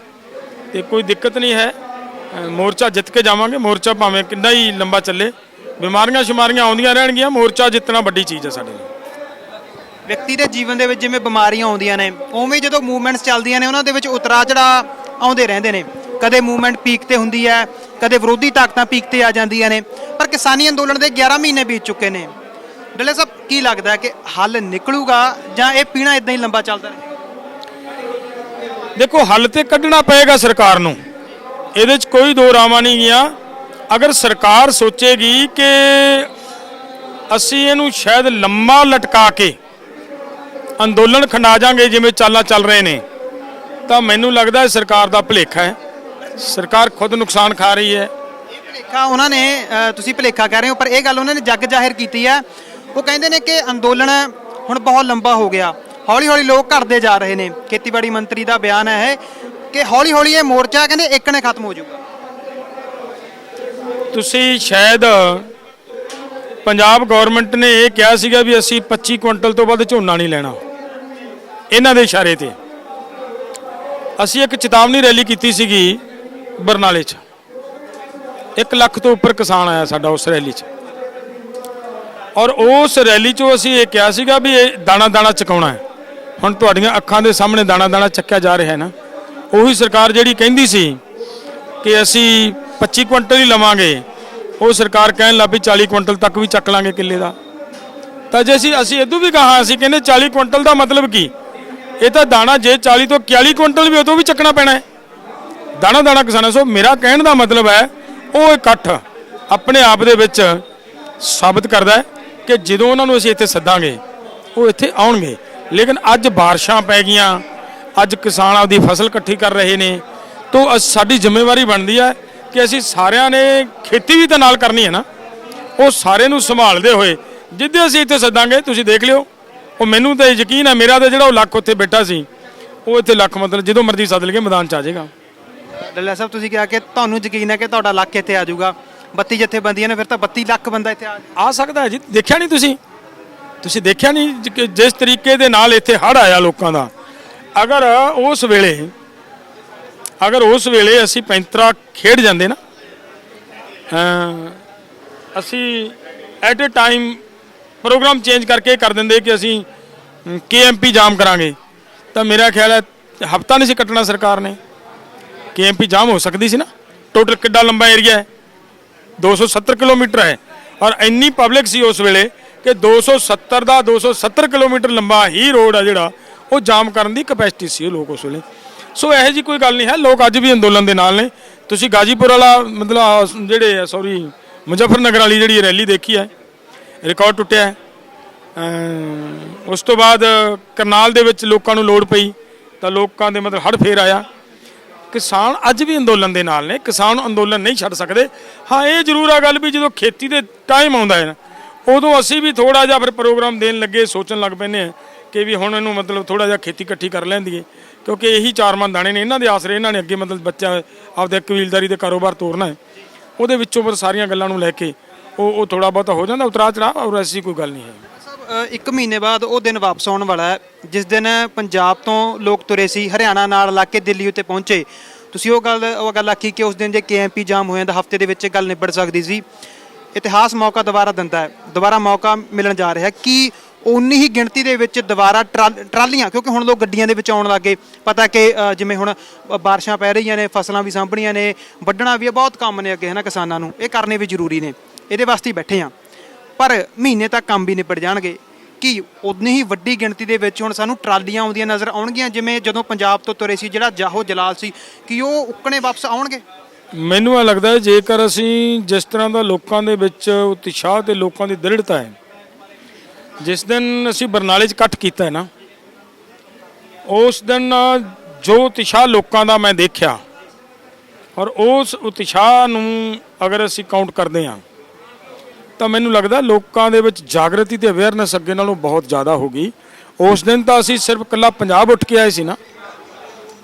ਤੇ ਕੋਈ ਦਿੱਕਤ ਨਹੀਂ ਹੈ। ਮੋਰਚਾ ਜਿੱਤ ਕੇ ਜਾਵਾਂਗੇ। ਮੋਰਚਾ ਭਾਵੇਂ ਕਿੰਨਾ ਹੀ ਲੰਬਾ ਚੱਲੇ, ਬਿਮਾਰੀਆਂ ਸ਼ਮਾਰੀਆਂ ਆਉਂਦੀਆਂ ਰਹਿਣਗੀਆਂ, ਮੋਰਚਾ ਜਿੱਤਣਾ ਵੱਡੀ ਚੀਜ਼ ਹੈ ਸਾਡੇ ਲਈ। ਵਿਅਕਤੀ ਦੇ ਜੀਵਨ ਦੇ ਵਿੱਚ ਜਿਵੇਂ ਬਿਮਾਰੀਆਂ ਆਉਂਦੀਆਂ ਨੇ, ਉਵੇਂ ਜਦੋਂ ਮੂਵਮੈਂਟਸ ਚੱਲਦੀਆਂ ਨੇ ਉਹਨਾਂ ਦੇ ਵਿੱਚ ਉਤਰਾ ਚੜ੍ਹਾਅ ਆਉਂਦੇ ਰਹਿੰਦੇ ਨੇ। ਕਦੇ ਮੂਵਮੈਂਟ ਪੀਕ ਤੇ ਹੁੰਦੀ ਹੈ, ਕਦੇ ਵਿਰੋਧੀ ਤਾਕਤਾਂ ਪੀਕ ਤੇ ਆ ਜਾਂਦੀਆਂ ਨੇ। ਪਰ ਕਿਸਾਨੀ ਅੰਦੋਲਨ ਦੇ 11 ਮਹੀਨੇ ਬੀਤ ਚੁੱਕੇ ਨੇ। ਡੱਲੇ ਸਾਹਿਬ, ਕੀ ਲੱਗਦਾ ਕਿ ਹੱਲ ਨਿਕਲੂਗਾ ਜਾਂ ਇਹ ਪੀਣਾ ਇਦਾਂ ਹੀ ਲੰਬਾ ਚੱਲਦਾ ਰਹੇ? ਦੇਖੋ, ਹੱਲ ਤੇ ਕੱਢਣਾ ਪਏਗਾ ਸਰਕਾਰ ਨੂੰ, ਇਹਦੇ 'ਚ ਕੋਈ ਦੋ ਰਾਵਾਂ ਨਹੀਂ ਗਿਆ। ਅਗਰ ਸਰਕਾਰ ਸੋਚੇਗੀ ਕਿ ਅਸੀਂ ਇਹਨੂੰ ਸ਼ਾਇਦ ਲੰਮਾ ਲਟਕਾ ਕੇ ਅੰਦੋਲਨ ਖੰਡਾ ਜਾਾਂਗੇ ਜਿਵੇਂ ਚਾਲਾਂ ਚੱਲ ਰਹੇ ਨੇ, ਤਾਂ ਮੈਨੂੰ ਲੱਗਦਾ ਹੈ ਸਰਕਾਰ ਦਾ ਭੁਲੇਖਾ ਹੈ। ਸਰਕਾਰ ਖੁਦ ਨੁਕਸਾਨ ਖਾ ਰਹੀ ਹੈ। ਭੁਲੇਖਾ ਉਹਨਾਂ ਨੇ, ਤੁਸੀਂ ਭੁਲੇਖਾ ਕਹਿ ਰਹੇ ਹੋ, ਪਰ ਇਹ ਗੱਲ ਉਹਨਾਂ ਨੇ ਜੱਗ ਜ਼ਾਹਿਰ ਕੀਤੀ ਹੈ। ਉਹ ਕਹਿੰਦੇ ਨੇ ਕਿ ਅੰਦੋਲਨ ਹੁਣ ਬਹੁਤ ਲੰਬਾ ਹੋ ਗਿਆ, ਹੌਲੀ ਹੌਲੀ ਲੋਕ ਘਟਦੇ ਜਾ ਰਹੇ ਨੇ। ਖੇਤੀਬਾੜੀ ਮੰਤਰੀ ਦਾ ਬਿਆਨ ਹੈ ਕਿ ਹੌਲੀ ਹੌਲੀ ਇਹ ਮੋਰਚਾ ਕਹਿੰਦੇ ਇੱਕ ਨੇ ਖਤਮ ਹੋ ਜਾਊਗਾ। ਤੁਸੀਂ ਸ਼ਾਇਦ ਪੰਜਾਬ ਗਵਰਨਮੈਂਟ ਨੇ ਇਹ ਕਿਹਾ ਸੀਗਾ ਵੀ ਅਸੀਂ 25 ਕੁਇੰਟਲ ਤੋਂ ਵੱਧ ਝੋਨਾ ਨਹੀਂ ਲੈਣਾ। ਇਹਨਾਂ ਦੇ ਇਸ਼ਾਰੇ ਤੇ ਅਸੀਂ ਇੱਕ ਚੇਤਾਵਨੀ ਰੈਲੀ ਕੀਤੀ ਸੀਗੀ ਬਰਨਾਲੇ 'ਚ। 1 ਲੱਖ ਤੋਂ ਉੱਪਰ ਕਿਸਾਨ ਆਇਆ ਸਾਡਾ ਉਸ ਰੈਲੀ 'ਚ, ਔਰ ਉਸ ਰੈਲੀ 'ਚੋਂ ਅਸੀਂ ਇਹ ਕਿਹਾ ਸੀਗਾ ਵੀ ਇਹ ਦਾਣਾ ਦਾਣਾ ਚਕਾਉਣਾ ਹੈ। ਹੁਣ ਤੁਹਾਡੀਆਂ ਅੱਖਾਂ ਦੇ ਸਾਹਮਣੇ ਦਾਣਾ ਦਾਣਾ ਚੱਕਿਆ ਜਾ ਰਿਹਾ ਹੈ ਨਾ। ਉਹੀ ਸਰਕਾਰ ਜਿਹੜੀ ਕਹਿੰਦੀ ਸੀ ਕਿ ਅਸੀਂ 25 ਕੁਇੰਟਲ ਹੀ ਲਵਾਂਗੇ, ਉਹ ਸਰਕਾਰ ਕਹਿਣ ਲੱਗ ਪਈ 40 ਕੁਇੰਟਲ ਤੱਕ ਵੀ ਚੱਕ ਲਾਂਗੇ ਕਿੱਲੇ ਦਾ। ਤਾਂ ਜੇ ਅਸੀਂ ਇਦੋਂ ਵੀ ਕਹਾ, ਅਸੀਂ ਕਹਿੰਦੇ 40 ਕੁਇੰਟਲ ਦਾ ਮਤਲਬ ਕੀ? ਇਹ ਤਾਂ ਦਾਣਾ ਜੇ 40 ਤੋਂ 41 ਕੁਇੰਟਲ ਵੀ ਉਦੋਂ ਵੀ ਚੱਕਣਾ ਪੈਣਾ ਹੈ। ਦਾਣਾ ਦਾਣਾ ਕਿਸਾਨਾਂ। ਸੋ ਮੇਰਾ ਕਹਿਣ ਦਾ ਮਤਲਬ ਹੈ ਉਹ ਇਕੱਠ ਆਪਣੇ ਆਪ ਦੇ ਵਿੱਚ ਸਾਬਤ ਕਰਦਾ ਹੈ ਕਿ ਜਦੋਂ ਉਹਨਾਂ ਨੂੰ ਅਸੀਂ ਇੱਥੇ ਸੱਦਾਂਗੇ ਉਹ ਇੱਥੇ ਆਉਣਗੇ। ਲੇਕਿਨ ਅੱਜ ਬਾਰਿਸ਼ਾਂ ਪੈ ਗਈਆਂ, ਅੱਜ ਕਿਸਾਨ ਆਪਦੀ ਫਸਲ ਇਕੱਠੀ ਕਰ ਰਹੇ ਨੇ, ਤਾਂ ਸਾਡੀ ਜ਼ਿੰਮੇਵਾਰੀ ਬਣਦੀ ਹੈ ਕਿ ਅਸੀਂ ਸਾਰਿਆਂ ਨੇ ਖੇਤੀ ਵੀ ਤਾਂ ਨਾਲ ਕਰਨੀ ਹੈ ਨਾ। ਉਹ ਸਾਰੇ ਨੂੰ ਸੰਭਾਲਦੇ ਹੋਏ ਜਿੱਦੇ ਅਸੀਂ ਇੱਥੇ ਸੱਦਾਂਗੇ, ਤੁਸੀਂ ਦੇਖ ਲਿਓ। ਉਹ ਮੈਨੂੰ ਤਾਂ ਯਕੀਨ ਹੈ, ਮੇਰਾ ਤਾਂ ਜਿਹੜਾ ਉਹ ਲੱਖ ਉੱਥੇ ਬੈਠਾ ਸੀ, ਉਹ ਇੱਥੇ ਲੱਖ ਮਤਲਬ ਜਦੋਂ ਮਰਜ਼ੀ ਸੱਦ ਲਈਏ ਮੈਦਾਨ 'ਚ ਆ ਜਾਏਗਾ। ਡੱਲਾ ਸਾਹਿਬ, ਤੁਸੀਂ ਕਿਹਾ ਕਿ ਤੁਹਾਨੂੰ ਯਕੀਨ ਹੈ ਕਿ ਤੁਹਾਡਾ ਲੱਖ ਇੱਥੇ ਆ ਜਾਊਗਾ। 32 ਜਥੇਬੰਦੀਆਂ ਨੇ, ਫਿਰ ਤਾਂ 32 ਲੱਖ ਬੰਦਾ ਇੱਥੇ ਆ ਸਕਦਾ ਹੈ ਜੀ। ਦੇਖਿਆ ਨਹੀਂ ਤੁਸੀਂ ਦੇਖਿਆ ਨਹੀਂ ਕਿ ਜਿਸ ਤਰੀਕੇ ਦੇ ਨਾਲ ਇੱਥੇ ਹੜ੍ਹ ਆਇਆ ਲੋਕਾਂ ਦਾ। ਅਗਰ ਉਸ ਵੇਲੇ ਅਸੀਂ ਪੈਂਤਰਾ ਖੇਡ ਜਾਂਦੇ ਨਾ, ਅਸੀਂ at a time program change ਕਰਕੇ ਕਰ ਦਿੰਦੇ ਕਿ ਅਸੀਂ KMP ਜਾਮ ਕਰਾਂਗੇ, ਤਾਂ ਮੇਰਾ ਖਿਆਲ ਹੈ ਹਫ਼ਤਾ ਨਹੀਂ ਸੀ ਕੱਟਣਾ ਸਰਕਾਰ ਨੇ। KMP ਜਾਮ ਹੋ ਸਕਦੀ ਸੀ ਨਾ। ਟੋਟਲ ਕਿੱਡਾ ਲੰਬਾ ਏਰੀਆ ਹੈ, 270 ਕਿਲੋਮੀਟਰ ਹੈ, ਔਰ ਇੰਨੀ ਪਬਲਿਕ ਸੀ ਉਸ ਵੇਲੇ ਕਿ 270 ਕਿਲੋਮੀਟਰ ਲੰਬਾ ਹੀ ਰੋਡ ਆ ਜਿਹੜਾ ਉਹ ਜਾਮ ਕਰਨ ਦੀ ਕਪੈਸਿਟੀ ਸੀ ਉਹ ਲੋਕ ਉਸ ਵੇਲੇ। ਸੋ ਇਹੋ ਜੀ ਕੋਈ ਗੱਲ ਨਹੀਂ ਹੈ, ਲੋਕ ਅੱਜ ਵੀ ਅੰਦੋਲਨ ਦੇ ਨਾਲ ਨੇ। ਤੁਸੀਂ ਗਾਜੀਪੁਰ ਵਾਲਾ ਮਤਲਬ ਜਿਹੜੇ ਸੌਰੀ ਮੁਜ਼ੱਫਰਨਗਰ ਵਾਲੀ ਜਿਹੜੀ ਰੈਲੀ ਦੇਖੀ ਹੈ, ਰਿਕਾਰਡ ਟੁੱਟਿਆ ਹੈ। ਉਸ ਤੋਂ ਬਾਅਦ ਕਰਨਾਲ ਦੇ ਵਿੱਚ ਲੋਕਾਂ ਨੂੰ ਲੋੜ ਪਈ ਤਾਂ ਲੋਕਾਂ ਦੇ ਮਤਲਬ ਹੜ ਫੇਰ ਆਇਆ। ਕਿਸਾਨ ਅੱਜ ਵੀ ਅੰਦੋਲਨ ਦੇ ਨਾਲ ਨੇ, ਕਿਸਾਨ ਅੰਦੋਲਨ ਨਹੀਂ ਛੱਡ ਸਕਦੇ। ਹਾਂ ਇਹ ਜ਼ਰੂਰ ਆ ਗੱਲ ਵੀ ਜਦੋਂ ਖੇਤੀ ਦੇ ਟਾਈਮ ਆਉਂਦਾ ਹੈ ਨਾ, ਉਦੋਂ ਅਸੀਂ ਵੀ ਥੋੜ੍ਹਾ ਜਿਹਾ ਫਿਰ ਪ੍ਰੋਗਰਾਮ ਦੇਣ ਲੱਗੇ, ਸੋਚਣ ਲੱਗ ਪੈਂਦੇ ਹਾਂ ਕਿ ਵੀ ਹੁਣ ਇਹਨੂੰ ਮਤਲਬ ਥੋੜ੍ਹਾ ਜਿਹਾ ਖੇਤੀ ਇਕੱਠੀ ਕਰ ਲੈਂਦੀ ਹੈ, ਕਿਉਂਕਿ ਇਹੀ 4 ਮਣ ਦਾਣੇ ਨੇ, ਇਹਨਾਂ ਦੇ ਆਸਰੇ ਇਹਨਾਂ ਨੇ ਅੱਗੇ ਮਤਲਬ ਬੱਚਾ ਆਪਦੇ ਕਬੀਲਦਾਰੀ ਦੇ ਕਾਰੋਬਾਰ ਤੋਰਨਾ ਹੈ। ਉਹਦੇ ਵਿੱਚੋਂ ਫਿਰ ਸਾਰੀਆਂ ਗੱਲਾਂ ਨੂੰ ਲੈ ਕੇ ਉਹ ਥੋੜ੍ਹਾ ਬਹੁਤਾ ਹੋ ਜਾਂਦਾ ਉਤਰਾ ਚੜਾਅ, ਔਰ ਐਸੀ ਕੋਈ ਗੱਲ ਨਹੀਂ ਹੈ। 1 ਮਹੀਨੇ ਬਾਅਦ ਉਹ ਦਿਨ ਵਾਪਸ ਆਉਣ ਵਾਲਾ ਹੈ ਜਿਸ ਦਿਨ ਪੰਜਾਬ ਤੋਂ ਲੋਕ ਤੁਰੇ ਸੀ, ਹਰਿਆਣਾ ਨਾਲ ਲਾ ਕੇ ਦਿੱਲੀ ਉੱਤੇ ਪਹੁੰਚੇ। ਤੁਸੀਂ ਉਹ ਗੱਲ ਆਖੀ ਕਿ ਉਸ ਦਿਨ ਜੇ KMP ਜਾਮ ਹੋ ਜਾਂਦਾ ਹਫ਼ਤੇ ਦੇ ਵਿੱਚ ਗੱਲ ਨਿਬੜ ਸਕਦੀ ਸੀ। ਇਤਿਹਾਸ ਮੌਕਾ ਦੁਬਾਰਾ ਦਿੰਦਾ ਹੈ, ਦੁਬਾਰਾ ਮੌਕਾ ਮਿਲਣ ਜਾ ਰਿਹਾ ਕਿ ਉਨੀ ਹੀ ਗਿਣਤੀ ਦੇ ਵਿੱਚ ਦੁਬਾਰਾ ਟਰਾਲੀਆਂ, ਕਿਉਂਕਿ ਹੁਣ ਲੋਕ ਗੱਡੀਆਂ ਦੇ ਵਿੱਚ ਆਉਣ ਲੱਗੇ। ਪਤਾ ਕਿ ਜਿਵੇਂ ਹੁਣ ਬਾਰਿਸ਼ਾਂ ਪੈ ਰਹੀਆਂ ਨੇ, ਫਸਲਾਂ ਵੀ ਸਾਂਭਣੀਆਂ ਨੇ, ਵੱਢਣਾ ਵੀ ਹੈ, ਬਹੁਤ ਕੰਮ ਨੇ ਅੱਗੇ ਹੈ ਨਾ ਕਿਸਾਨਾਂ ਨੂੰ, ਇਹ ਕਰਨੇ ਵੀ ਜ਼ਰੂਰੀ ਨੇ, ਇਹਦੇ ਵਾਸਤੇ ਹੀ ਬੈਠੇ ਆ। ਪਰ ਮਹੀਨੇ ਤੱਕ ਕੰਮ ਵੀ ਨਿਬੜ ਜਾਣਗੇ ਕਿ ਉਨੀ ਹੀ ਵੱਡੀ ਗਿਣਤੀ ਦੇ ਵਿੱਚ ਹੁਣ ਸਾਨੂੰ ਟਰਾਲੀਆਂ ਆਉਂਦੀਆਂ ਨਜ਼ਰ ਆਉਣਗੀਆਂ ਜਿਵੇਂ ਜਦੋਂ ਪੰਜਾਬ ਤੋਂ ਤੁਰੇ ਸੀ, ਜਿਹੜਾ ਜਾਹੋ ਜਲਾਲ ਸੀ, ਕਿ ਉਹ ਉੱਕਣੇ ਵਾਪਸ ਆਉਣਗੇ? ਮੈਨੂੰ ਇਹ ਲੱਗਦਾ ਹੈ ਜੇਕਰ ਅਸੀਂ ਜਿਸ ਤਰ੍ਹਾਂ ਦਾ ਲੋਕਾਂ ਦੇ ਵਿੱਚ ਉਤਸ਼ਾਹ ਤੇ ਲੋਕਾਂ ਦੀ ਦ੍ਰਿੜਤਾ ਹੈ, ਜਿਸ ਦਿਨ ਅਸੀਂ ਬਰਨਾਲੇ 'ਚ ਇਕੱਠ ਕੀਤਾ ਹੈ ਨਾ, ਉਸ ਦਿਨ ਜੋ ਉਤਸ਼ਾਹ ਲੋਕਾਂ ਦਾ ਮੈਂ ਦੇਖਿਆ, ਔਰ ਉਸ ਉਤਸ਼ਾਹ ਨੂੰ ਅਗਰ ਅਸੀਂ ਕਾਊਂਟ ਕਰਦੇ ਹਾਂ ਤਾਂ ਮੈਨੂੰ ਲੱਗਦਾ ਲੋਕਾਂ ਦੇ ਵਿੱਚ ਜਾਗਰਤੀ ਤੇ ਅਵੇਅਰਨੈਸ ਅੱਗੇ ਨਾਲੋਂ ਬਹੁਤ ਜ਼ਿਆਦਾ ਹੋ ਗਈ। ਉਸ ਦਿਨ ਤਾਂ ਅਸੀਂ ਸਿਰਫ ਇਕੱਲਾ ਪੰਜਾਬ ਉੱਠ ਕੇ ਆਏ ਸੀ ਨਾ,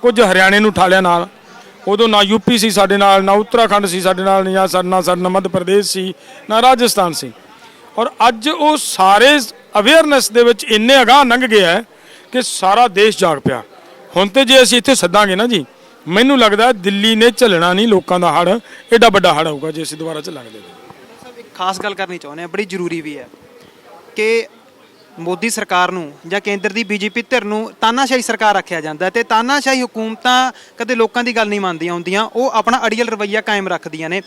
ਕੁਝ ਹਰਿਆਣੇ ਨੂੰ ਉਠਾ ਲਿਆ ਨਾਲ, ਉਦੋਂ ਨਾ ਯੂਪੀ ਸੀ ਸਾਡੇ ਨਾਲ, ਨਾ ਉੱਤਰਾਖੰਡ ਸੀ ਸਾਡੇ ਨਾਲ, ਜਾਂ ਸਾਡਾ ਮੱਧ ਪ੍ਰਦੇਸ਼ ਸੀ, ਨਾ ਰਾਜਸਥਾਨ ਸੀ। ਔਰ ਅੱਜ ਉਹ ਸਾਰੇ ਅਵੇਅਰਨੈਸ ਦੇ ਵਿੱਚ ਇੰਨੇ ਅਗਾਂਹ ਲੰਘ ਗਿਆ ਕਿ ਸਾਰਾ ਦੇਸ਼ ਜਾਗ ਪਿਆ। ਹੁਣ ਤੇ ਜੇ ਅਸੀਂ ਇੱਥੇ ਸੱਦਾਂਗੇ ਨਾ ਜੀ, ਮੈਨੂੰ ਲੱਗਦਾ ਦਿੱਲੀ ਨੇ ਝੱਲਣਾ ਨਹੀਂ ਲੋਕਾਂ ਦਾ ਹੜ੍ਹ, ਐਡਾ ਵੱਡਾ ਹੜ੍ਹ ਆਊਗਾ ਜੇ ਅਸੀਂ ਦੁਬਾਰਾ ਝੱਲਾਂਗੇ। ਇੱਕ ਖਾਸ ਗੱਲ ਕਰਨੀ ਚਾਹੁੰਦੇ ਆ, ਬੜੀ ਜ਼ਰੂਰੀ ਵੀ ਹੈ ਕਿ ਮੋਦੀ ਸਰਕਾਰ ਨੂੰ ਜਾਂ ਕੇਂਦਰ ਦੀ BJP ਧਿਰ ਨੂੰ ਤਾਨਾਸ਼ਾਹੀ ਸਰਕਾਰ ਆਖਿਆ ਜਾਂਦਾ ਤੇ ਤਾਨਾਸ਼ਾਹੀ ਹਕੂਮਤਾਂ ਕਦੇ ਲੋਕਾਂ ਦੀ ਗੱਲ ਨਹੀਂ ਮੰਨਦੀਆਂ ਹੁੰਦੀਆਂ, ਉਹ ਆਪਣਾ ਅੜੀਅਲ ਰਵੱਈਆ ਕਾਇਮ ਰੱਖਦੀਆਂ ਨੇ।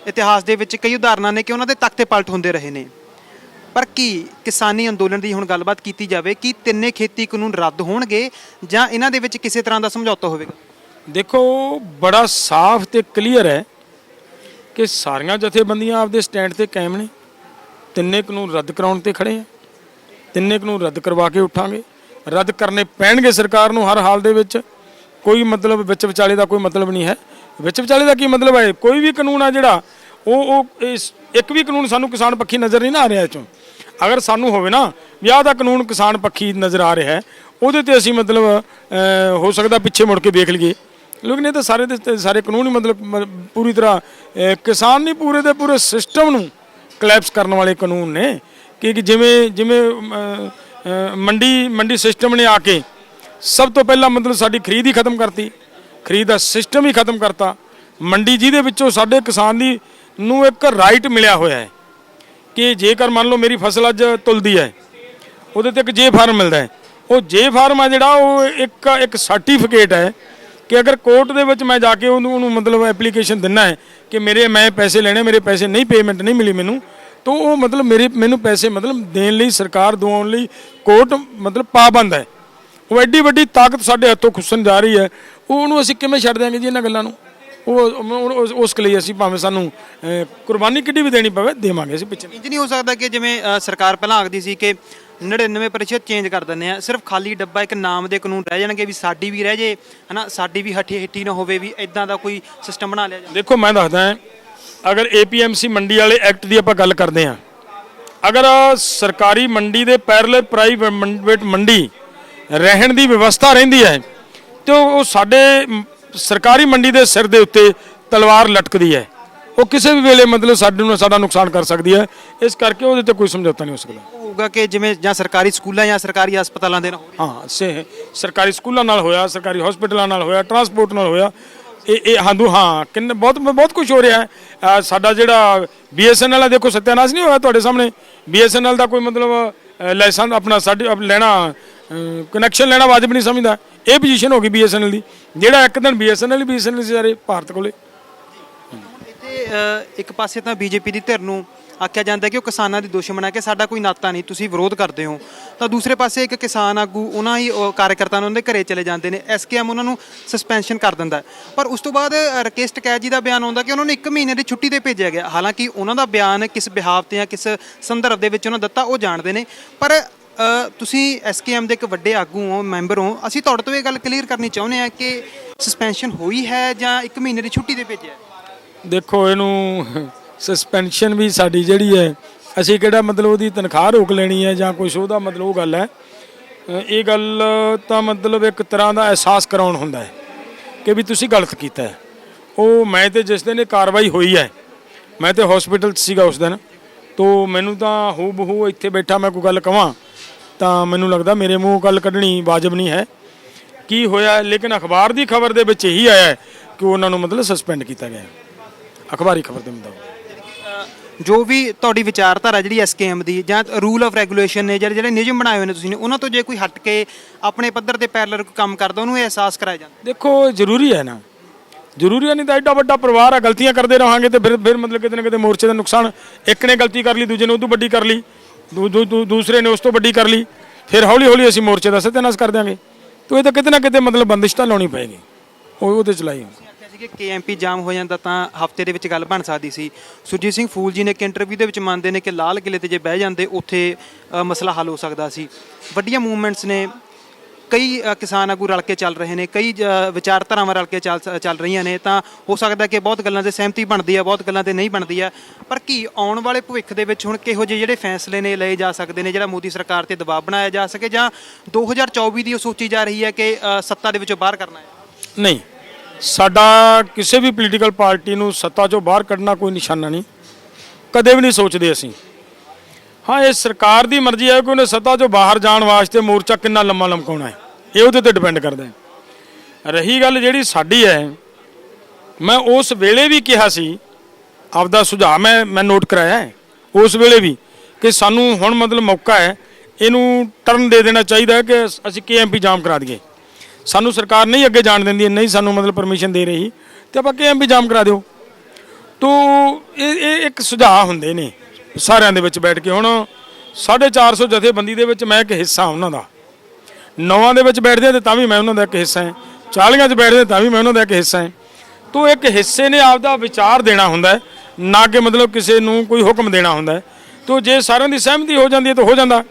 ਇਤਿਹਾਸ ਦੇ ਵਿੱਚ ਕਈ ਉਦਾਹਰਨਾਂ ਨੇ ਕਿ ਉਹਨਾਂ ਦੇ ਤਖਤੇ ਪਲਟ ਹੁੰਦੇ ਰਹੇ ਨੇ। ਪਰ ਕੀ ਕਿਸਾਨੀ ਅੰਦੋਲਨ ਦੀ ਹੁਣ ਗੱਲਬਾਤ ਕੀਤੀ ਜਾਵੇ ਕਿ ਤਿੰਨੇ ਖੇਤੀ ਕਾਨੂੰਨ ਰੱਦ ਹੋਣਗੇ ਜਾਂ ਇਹਨਾਂ ਦੇ ਵਿੱਚ ਕਿਸੇ ਤਰ੍ਹਾਂ ਦਾ ਸਮਝੌਤਾ ਹੋਵੇਗਾ? ਦੇਖੋ ਬੜਾ ਸਾਫ਼ ਤੇ ਕਲੀਅਰ ਹੈ ਕਿ ਸਾਰੀਆਂ ਜਥੇਬੰਦੀਆਂ ਆਪਦੇ ਸਟੈਂਡ ਤੇ ਕਾਇਮ ਨੇ, ਤਿੰਨੇ ਕਾਨੂੰਨ ਰੱਦ ਕਰਾਉਣ ਤੇ ਖੜੇ ਆ, ਤਿੰਨੇ ਕਾਨੂੰਨ ਰੱਦ ਕਰਵਾ ਕੇ ਉਠਾਂਗੇ। ਰੱਦ ਕਰਨੇ ਪੈਣਗੇ ਸਰਕਾਰ ਨੂੰ ਹਰ ਹਾਲ ਦੇ ਵਿੱਚ, ਕੋਈ ਮਤਲਬ ਵਿੱਚ ਵਿਚਾਲੇ ਦਾ ਕੋਈ ਮਤਲਬ ਨਹੀਂ ਹੈ। ਵਿੱਚ ਵਿਚਾਲੇ ਦਾ ਕੀ ਮਤਲਬ ਹੈ? ਕੋਈ ਵੀ ਕਾਨੂੰਨ ਆ ਜਿਹੜਾ ਉਹ ਇੱਕ ਵੀ ਕਾਨੂੰਨ ਸਾਨੂੰ ਕਿਸਾਨ ਪੱਖੀ ਨਜ਼ਰ ਨਹੀਂ ਨਾ ਆ ਰਿਹਾ। ਇਹ 'ਚੋਂ ਅਗਰ ਸਾਨੂੰ ਹੋਵੇ ਨਾ ਵੀ ਆਹ ਦਾ ਕਾਨੂੰਨ ਕਿਸਾਨ ਪੱਖੀ ਨਜ਼ਰ ਆ ਰਿਹਾ ਹੈ, ਉਹਦੇ ਤੇ ਅਸੀਂ ਮਤਲਬ ਹੋ ਸਕਦਾ ਪਿੱਛੇ ਮੁੜ ਕੇ ਦੇਖ ਲਈਏ, ਲੇਕਿਨ ਇਹ ਤਾਂ ਸਾਰੇ ਦੇ ਸਾਰੇ ਕਾਨੂੰਨ ਹੀ ਮਤਲਬ ਪੂਰੀ ਤਰ੍ਹਾਂ ਕਿਸਾਨ ਨਹੀਂ, ਪੂਰੇ ਦੇ ਪੂਰੇ ਸਿਸਟਮ ਨੂੰ ਕਲੈਪਸ ਕਰਨ ਵਾਲੇ ਕਾਨੂੰਨ ਨੇ। ਕਿ ਜਿਵੇਂ ਮੰਡੀ ਸਿਸਟਮ ਨੇ ਆ ਕੇ ਸਭ ਤੋਂ ਪਹਿਲਾਂ ਮਤਲਬ ਸਾਡੀ ਖਰੀਦ ਹੀ ਖਤਮ ਕਰਤੀ, ਖਰੀਦ ਦਾ ਸਿਸਟਮ ਹੀ ਖਤਮ ਕਰਤਾ। ਮੰਡੀ ਜਿਹਦੇ ਵਿੱਚੋਂ ਸਾਡੇ ਕਿਸਾਨ ਦੀ ਨੂੰ ਇੱਕ ਰਾਈਟ ਮਿਲਿਆ ਹੋਇਆ ਹੈ ਕਿ ਜੇਕਰ ਮੰਨ ਲਓ ਮੇਰੀ ਫਸਲ ਅੱਜ ਤੁਲਦੀ ਹੈ, ਉਹਦੇ ਤੇ ਇੱਕ ਜੇ ਫਾਰਮ ਮਿਲਦਾ ਹੈ। ਉਹ ਜੇ ਫਾਰਮ ਆ ਜਿਹੜਾ ਉਹ ਇੱਕ ਸਰਟੀਫਿਕੇਟ ਹੈ ਕਿ ਅਗਰ ਕੋਰਟ ਦੇ ਵਿੱਚ ਮੈਂ ਜਾ ਕੇ ਉਹਨੂੰ ਮਤਲਬ ਐਪਲੀਕੇਸ਼ਨ ਦਿੰਦਾ ਹੈ ਕਿ ਮੈਂ ਪੈਸੇ ਲੈਣੇ, ਮੇਰੇ ਪੈਸੇ ਨਹੀਂ, ਪੇਮੈਂਟ ਨਹੀਂ ਮਿਲੀ ਮੈਨੂੰ, ਤਾਂ ਉਹ ਮਤਲਬ ਮੈਨੂੰ ਪੈਸੇ ਮਤਲਬ ਦੇਣ ਲਈ, ਸਰਕਾਰ ਦਿਵਾਉਣ ਲਈ ਕੋਰਟ ਮਤਲਬ ਪਾਬੰਦ ਹੈ। ਉਹ ਐਡੀ ਵੱਡੀ ਤਾਕਤ ਸਾਡੇ ਹੱਥੋਂ ਖੁੱਸਣ ਜਾ ਰਹੀ ਹੈ, ਉਹਨੂੰ ਅਸੀਂ ਕਿਵੇਂ ਛੱਡ ਦਿਆਂਗੇ ਜੀ ਇਹਨਾਂ ਗੱਲਾਂ ਨੂੰ? ਉਸ ਲਈ ਅਸੀਂ ਭਾਵੇਂ ਸਾਨੂੰ ਕੁਰਬਾਨੀ ਕਿੱਡੀ ਵੀ ਦੇਣੀ ਪਵੇ, ਦੇਵਾਂਗੇ ਅਸੀਂ ਪਿੱਛੇ। ਇੰਜ ਨਹੀਂ ਹੋ ਸਕਦਾ ਕਿ ਜਿਵੇਂ ਸਰਕਾਰ ਪਹਿਲਾਂ ਆਖਦੀ ਸੀ ਕਿ 99% ਚੇਂਜ ਕਰ ਦਿੰਦੇ ਆ, ਸਿਰਫ ਖਾਲੀ ਡੱਬਾ ਇੱਕ ਨਾਮ ਦੇ ਕਾਨੂੰਨ ਰਹਿ ਜਾਣਗੇ ਵੀ ਸਾਡੀ ਵੀ ਰਹਿ ਜੇ ਹੈ ਨਾ, ਸਾਡੀ ਵੀ ਹੱਟੀ ਨਾ ਹੋਵੇ, ਵੀ ਇਦਾਂ ਦਾ ਕੋਈ ਸਿਸਟਮ ਬਣਾ ਲਿਆ ਜਾਵੇ? ਦੇਖੋ ਮੈਂ ਦੱਸਦਾ, ਅਗਰ APMC ਮੰਡੀ ਵਾਲੇ ਐਕਟ ਦੀ ਆਪਾਂ ਗੱਲ ਕਰਦੇ ਹਾਂ, ਅਗਰ ਸਰਕਾਰੀ ਮੰਡੀ ਦੇ ਪੈਰਲਲ ਪ੍ਰਾਈਵੇਟ ਮੰਡੀ ਰਹਿਣ ਦੀ ਵਿਵਸਥਾ ਰਹਿੰਦੀ ਹੈ ਤੇ ਉਹ ਸਾਡੇ ਸਰਕਾਰੀ ਮੰਡੀ ਦੇ ਸਿਰ ਦੇ ਉੱਤੇ ਤਲਵਾਰ ਲਟਕਦੀ ਹੈ, ਉਹ ਕਿਸੇ ਵੀ ਵੇਲੇ ਮਤਲਬ ਸਾਡਾ ਨੁਕਸਾਨ ਕਰ ਸਕਦੀ ਹੈ। ਇਸ ਕਰਕੇ ਉਹਦੇ ਤੇ ਕੋਈ ਸਮਝੌਤਾ ਨਹੀਂ ਹੋ ਸਕਦਾ। ਹੋਊਗਾ ਕਿ ਜਿਵੇਂ ਜਾਂ ਸਰਕਾਰੀ ਸਕੂਲਾਂ ਜਾਂ ਸਰਕਾਰੀ ਹਸਪਤਾਲਾਂ ਦੇ ਨਾਲ ਸਰਕਾਰੀ ਸਕੂਲਾਂ ਨਾਲ ਹੋਇਆ, ਸਰਕਾਰੀ ਹਸਪਤਾਲਾਂ ਨਾਲ ਹੋਇਆ, ਟਰਾਂਸਪੋਰਟ ਨਾਲ ਹੋਇਆ, ਕਿੰਨੇ ਬਹੁਤ ਕੁਝ ਹੋ ਰਿਹਾ ਹੈ। ਸਾਡਾ ਜਿਹੜਾ BSNL ਹੈ, ਦੇਖੋ ਸਤਿਆਨਾਸ਼ ਨਹੀਂ ਹੋਇਆ ਤੁਹਾਡੇ ਸਾਹਮਣੇ। BSNL ਦਾ ਕੋਈ ਮਤਲਬ ਲਾਇਸੈਂਸ ਆਪਣਾ ਲੈਣਾ, ਕਨੈਕਸ਼ਨ ਲੈਣਾ ਵਾਜਬ ਨਹੀਂ ਸਮਝਦਾ। ਇਹ ਪੋਜੀਸ਼ਨ ਹੋ ਗਈ BSNL ਦੀ, ਜਿਹੜਾ ਇੱਕ ਦਿਨ BSNL ਸੀ ਸਾਰੇ ਭਾਰਤ ਕੋਲੇ। ਇੱਥੇ ਇੱਕ ਪਾਸੇ ਤਾਂ BJP ਦੀ ਧਿਰ ਨੂੰ ਆਖਿਆ ਜਾਂਦਾ ਕਿ ਉਹ ਕਿਸਾਨਾਂ ਦੀ ਦੁਸ਼ਮਣ ਹੈ, ਕਿ ਸਾਡਾ ਕੋਈ ਨਾਤਾ ਨਹੀਂ, ਤੁਸੀਂ ਵਿਰੋਧ ਕਰਦੇ ਹੋ। ਤਾਂ ਦੂਸਰੇ ਪਾਸੇ ਇੱਕ ਕਿਸਾਨ ਆਗੂ ਉਹਨਾਂ ਹੀ ਕਾਰਜਕਰਤਾ ਉਹਨਾਂ ਦੇ ਘਰੇ ਚਲੇ ਜਾਂਦੇ ਨੇ, ਐਸਕੇਐਮ ਉਹਨਾਂ ਨੂੰ ਸਸਪੈਂਸ਼ਨ ਕਰ ਦਿੰਦਾ। ਪਰ ਉਸ ਤੋਂ ਬਾਅਦ ਰਾਕੇਸ਼ ਟਕੈਤ ਜੀ ਦਾ ਬਿਆਨ ਆਉਂਦਾ ਕਿ ਉਹਨਾਂ ਨੂੰ 1 ਮਹੀਨੇ ਦੀ ਛੁੱਟੀ ਤੇ ਭੇਜਿਆ ਗਿਆ। ਹਾਲਾਂਕਿ ਉਹਨਾਂ ਦਾ ਬਿਆਨ ਕਿਸ ਬਿਹਾਵ ਤੇ ਜਾਂ ਕਿਸ ਸੰਦਰਭ ਦੇ ਵਿੱਚ ਉਹਨਾਂ ਦਿੱਤਾ ਉਹ ਜਾਣਦੇ ਨੇ, ਪਰ ਤੁਸੀਂ ਐਸਕੇਐਮ ਦੇ ਇੱਕ ਵੱਡੇ ਆਗੂ ਹੋ, ਮੈਂਬਰ ਹੋ, ਅਸੀਂ ਤੁਹਾਡੇ ਤੋਂ ਇਹ ਗੱਲ ਕਲੀਅਰ ਕਰਨੀ ਚਾਹੁੰਦੇ ਹਾਂ ਕਿ ਸਸਪੈਂਸ਼ਨ ਹੋਈ ਹੈ ਜਾਂ 1 ਮਹੀਨੇ ਦੀ ਛੁੱਟੀ ਤੇ ਭੇਜਿਆ? ਦੇਖੋ, ਇਹਨੂੰ ਸਸਪੈਂਸ਼ਨ ਵੀ ਸਾਡੀ ਜਿਹੜੀ ਹੈ, ਅਸੀਂ ਕਿਹੜਾ ਮਤਲਬ ਉਹਦੀ ਤਨਖਾਹ ਰੋਕ ਲੈਣੀ ਹੈ ਜਾਂ ਕੁਛ, ਉਹਦਾ ਮਤਲਬ ਉਹ ਗੱਲ ਹੈ। ਇਹ ਗੱਲ ਤਾਂ ਮਤਲਬ ਇੱਕ ਤਰ੍ਹਾਂ ਦਾ ਅਹਿਸਾਸ ਕਰਾਉਣ ਹੁੰਦਾ ਹੈ ਕਿ ਵੀ ਤੁਸੀਂ ਗਲਤ ਕੀਤਾ ਹੈ। ਉਹ ਮੈਂ ਤੇ ਜਿਸ ਦਿਨ ਇਹ ਕਾਰਵਾਈ ਹੋਈ ਹੈ, ਮੈਂ ਤੇ ਹਸਪੀਟਲ 'ਚ ਸੀਗਾ ਉਸ ਦਿਨ, ਤੋਂ ਮੈਨੂੰ ਤਾਂ ਹੂ ਬਹੂ ਇੱਥੇ ਬੈਠਾ ਮੈਂ ਕੋਈ ਗੱਲ ਕਹਾਂ ਤਾਂ ਮੈਨੂੰ ਲੱਗਦਾ ਮੇਰੇ ਮੂੰਹ ਗੱਲ ਕੱਢਣੀ ਵਾਜਬ ਨਹੀਂ ਹੈ ਕੀ ਹੋਇਆ। ਲੇਕਿਨ ਅਖਬਾਰ ਦੀ ਖਬਰ ਦੇ ਵਿੱਚ ਇਹੀ ਆਇਆ ਕਿ ਉਹਨਾਂ ਨੂੰ ਮਤਲਬ ਸਸਪੈਂਡ ਕੀਤਾ ਗਿਆ, ਅਖਬਾਰੀ ਖਬਰ ਦੇ ਮੁਤਾਬਕ। ਜੋ ਵੀ ਤੁਹਾਡੀ ਵਿਚਾਰਧਾਰਾ ਜਿਹੜੀ ਐਸਕੇਐਮ ਦੀ ਜਾਂ ਰੂਲ ਆਫ ਰੈਗੂਲੇਸ਼ਨ ਨੇ, ਜਿਹੜੇ ਨਿਯਮ ਬਣਾਏ ਹੋਏ ਨੇ ਤੁਸੀਂ ਨੇ, ਉਹਨਾਂ ਤੋਂ ਜੇ ਕੋਈ ਹਟ ਕੇ ਆਪਣੇ ਪੱਧਰ ਤੇ ਪੈਰਲਲ ਕੋਈ ਕੰਮ ਕਰਦਾ ਉਹਨੂੰ ਇਹ ਅਹਿਸਾਸ ਕਰਾਇਆ ਜਾਂਦਾ? ਦੇਖੋ, ਜ਼ਰੂਰੀ ਹੈ ਨਾ, ਜ਼ਰੂਰੀ ਹੈ, ਨਹੀਂ ਤਾਂ ਐਡਾ ਵੱਡਾ ਪਰਿਵਾਰ ਆ, ਗਲਤੀਆਂ ਕਰਦੇ ਰਹਾਂਗੇ ਤੇ ਫਿਰ ਮਤਲਬ ਕਿਤੇ ਨਾ ਕਿਤੇ ਮੋਰਚੇ ਦਾ ਨੁਕਸਾਨ। ਇੱਕ ਨੇ ਗਲਤੀ ਕਰ ਲਈ, ਦੂਜੇ ਨੇ ਉਹ ਤੋਂ ਵੱਡੀ ਕਰ ਲਈ, ਦੂਸਰੇ ਨੇ ਉਸ ਤੋਂ ਵੱਡੀ ਕਰ ਲਈ, ਫਿਰ ਹੌਲੀ ਹੌਲੀ ਅਸੀਂ ਮੋਰਚੇ ਦਾ ਸਤਿਆਨਾਸ਼ ਕਰ ਦਿਆਂਗੇ। ਤਾਂ ਇਹ ਤਾਂ ਕਿਤੇ ਨਾ ਕਿਤੇ ਮਤਲਬ ਬੰਦਿਸ਼ ਤਾਂ ਲਾਉਣੀ ਪਏਗੀ, ਉਹਦੇ ਚਲਾਈ। ਕਿ ਕੇਐਮਪੀ ਜਾਮ ਹੋ ਜਾਂਦਾ ਤਾਂ ਹਫ਼ਤੇ ਦੇ ਵਿੱਚ ਗੱਲ ਬਣ ਸਕਦੀ ਸੀ। ਸੁਰਜੀਤ ਸਿੰਘ ਫੂਲ ਜੀ ਨੇ ਇੱਕ ਇੰਟਰਵਿਊ ਦੇ ਵਿੱਚ ਮੰਨਦੇ ਨੇ ਕਿ ਲਾਲ ਕਿਲੇ ਤੇ ਜੇ ਬਹਿ ਜਾਂਦੇ ਉੱਥੇ ਮਸਲਾ ਹੱਲ ਹੋ ਸਕਦਾ ਸੀ। ਵੱਡੀਆਂ ਮੂਵਮੈਂਟਸ ਨੇ, ਕਈ ਕਿਸਾਨ ਆਗੂ ਰਲ ਕੇ ਚੱਲ ਰਹੇ ਨੇ, ਕਈ ਵਿਚਾਰਧਾਰਾਵਾਂ ਰਲ ਕੇ ਚੱਲ ਰਹੀਆਂ ਨੇ, ਤਾਂ ਹੋ ਸਕਦਾ ਕਿ ਬਹੁਤ ਗੱਲਾਂ 'ਤੇ ਸਹਿਮਤੀ ਬਣਦੀ ਆ, ਬਹੁਤ ਗੱਲਾਂ 'ਤੇ ਨਹੀਂ ਬਣਦੀ ਆ। ਪਰ ਕੀ ਆਉਣ ਵਾਲੇ ਭਵਿੱਖ ਦੇ ਵਿੱਚ ਹੁਣ ਕਿਹੋ ਜਿਹੇ ਜਿਹੜੇ ਫੈਸਲੇ ਨੇ ਲਏ ਜਾ ਸਕਦੇ ਨੇ ਜਿਹੜਾ ਮੋਦੀ ਸਰਕਾਰ 'ਤੇ ਦਬਾਅ ਬਣਾਇਆ ਜਾ ਸਕੇ, ਜਾਂ 2024 ਦੀ ਉਹ ਸੋਚੀ ਜਾ ਰਹੀ ਹੈ ਕਿ ਸੱਤਾ ਦੇ ਵਿੱਚੋਂ ਬਾਹਰ ਕਰਨਾ ਹੈ? ਨਹੀਂ, ਸਾਡਾ ਕਿਸੇ ਵੀ ਪੋਲੀਟੀਕਲ ਪਾਰਟੀ ਨੂੰ ਸੱਤਾ 'ਚੋਂ ਬਾਹਰ ਕੱਢਣਾ ਕੋਈ ਨਿਸ਼ਾਨਾ ਨਹੀਂ, ਕਦੇ ਵੀ ਨਹੀਂ ਸੋਚਦੇ ਅਸੀਂ। ਹਾਂ, ਇਹ ਸਰਕਾਰ ਦੀ ਮਰਜ਼ੀ ਹੈ ਕਿ ਉਹਨੇ ਸੱਤਾ 'ਚੋਂ ਬਾਹਰ ਜਾਣ ਵਾਸਤੇ ਮੋਰਚਾ ਕਿੰਨਾ ਲੰਮਾ ਲਮਕਾਉਣਾ ਹੈ, ਇਹ ਉਹਦੇ 'ਤੇ ਡਿਪੈਂਡ ਕਰਦਾ ਹੈ। ਰਹੀ ਗੱਲ ਜਿਹੜੀ ਸਾਡੀ ਹੈ, ਮੈਂ ਉਸ ਵੇਲੇ ਵੀ ਕਿਹਾ ਸੀ, ਆਪਦਾ ਸੁਝਾਅ ਮੈਂ ਨੋਟ ਕਰਾਇਆ ਹੈ ਉਸ ਵੇਲੇ ਵੀ, ਕਿ ਸਾਨੂੰ ਹੁਣ ਮਤਲਬ ਮੌਕਾ ਹੈ, ਇਹਨੂੰ ਟਰਨ ਦੇ ਦੇਣਾ ਚਾਹੀਦਾ ਕਿ ਅਸੀਂ ਕੇਐਮਪੀ ਜਾਮ ਕਰਾ ਦਈਏ। ਸਾਨੂੰ ਸਰਕਾਰ ਨਹੀਂ ਅੱਗੇ ਜਾਣ ਦਿੰਦੀ, ਨਹੀਂ ਸਾਨੂੰ ਮਤਲਬ ਪਰਮਿਸ਼ਨ ਦੇ ਰਹੀ, ਤੇ ਆਪਾਂ ਕੇਐਮਪੀ ਜਾਮ ਕਰਾ ਦਿਓ। ਤੋ ਇਹ ਇੱਕ ਸੁਝਾਅ ਹੁੰਦੇ ਨੇ ਸਾਰਿਆਂ ਦੇ ਵਿੱਚ ਬੈਠ ਕੇ। ਹੁਣ 450 ਜਥੇਬੰਦੀ ਦੇ ਵਿੱਚ ਮੈਂ ਇੱਕ ਹਿੱਸਾ ਉਹਨਾਂ ਦਾ, 9 ਦੇ ਵਿੱਚ ਬੈਠਦੇ ਤੇ ਤਾਂ ਵੀ ਮੈਂ ਉਹਨਾਂ ਦਾ ਇੱਕ ਹਿੱਸਾ ਹਾਂ, 40 'ਚ ਬੈਠਦੇ ਤਾਂ ਵੀ ਮੈਂ ਉਹਨਾਂ ਦਾ ਇੱਕ ਹਿੱਸਾ ਹਾਂ। ਤੋ ਇੱਕ ਹਿੱਸੇ ਨੇ ਆਪਦਾ ਵਿਚਾਰ ਦੇਣਾ ਹੁੰਦਾ ਹੈ, ਨਾ ਕਿ ਮਤਲਬ ਕਿਸੇ ਨੂੰ ਕੋਈ ਹੁਕਮ ਦੇਣਾ ਹੁੰਦਾ ਹੈ। ਤੋ ਜੇ ਸਾਰਿਆਂ ਦੀ ਸਹਿਮਤੀ ਹੋ ਜਾਂਦੀ ਹੈ ਤਾਂ ਹੋ ਜਾਂਦਾ,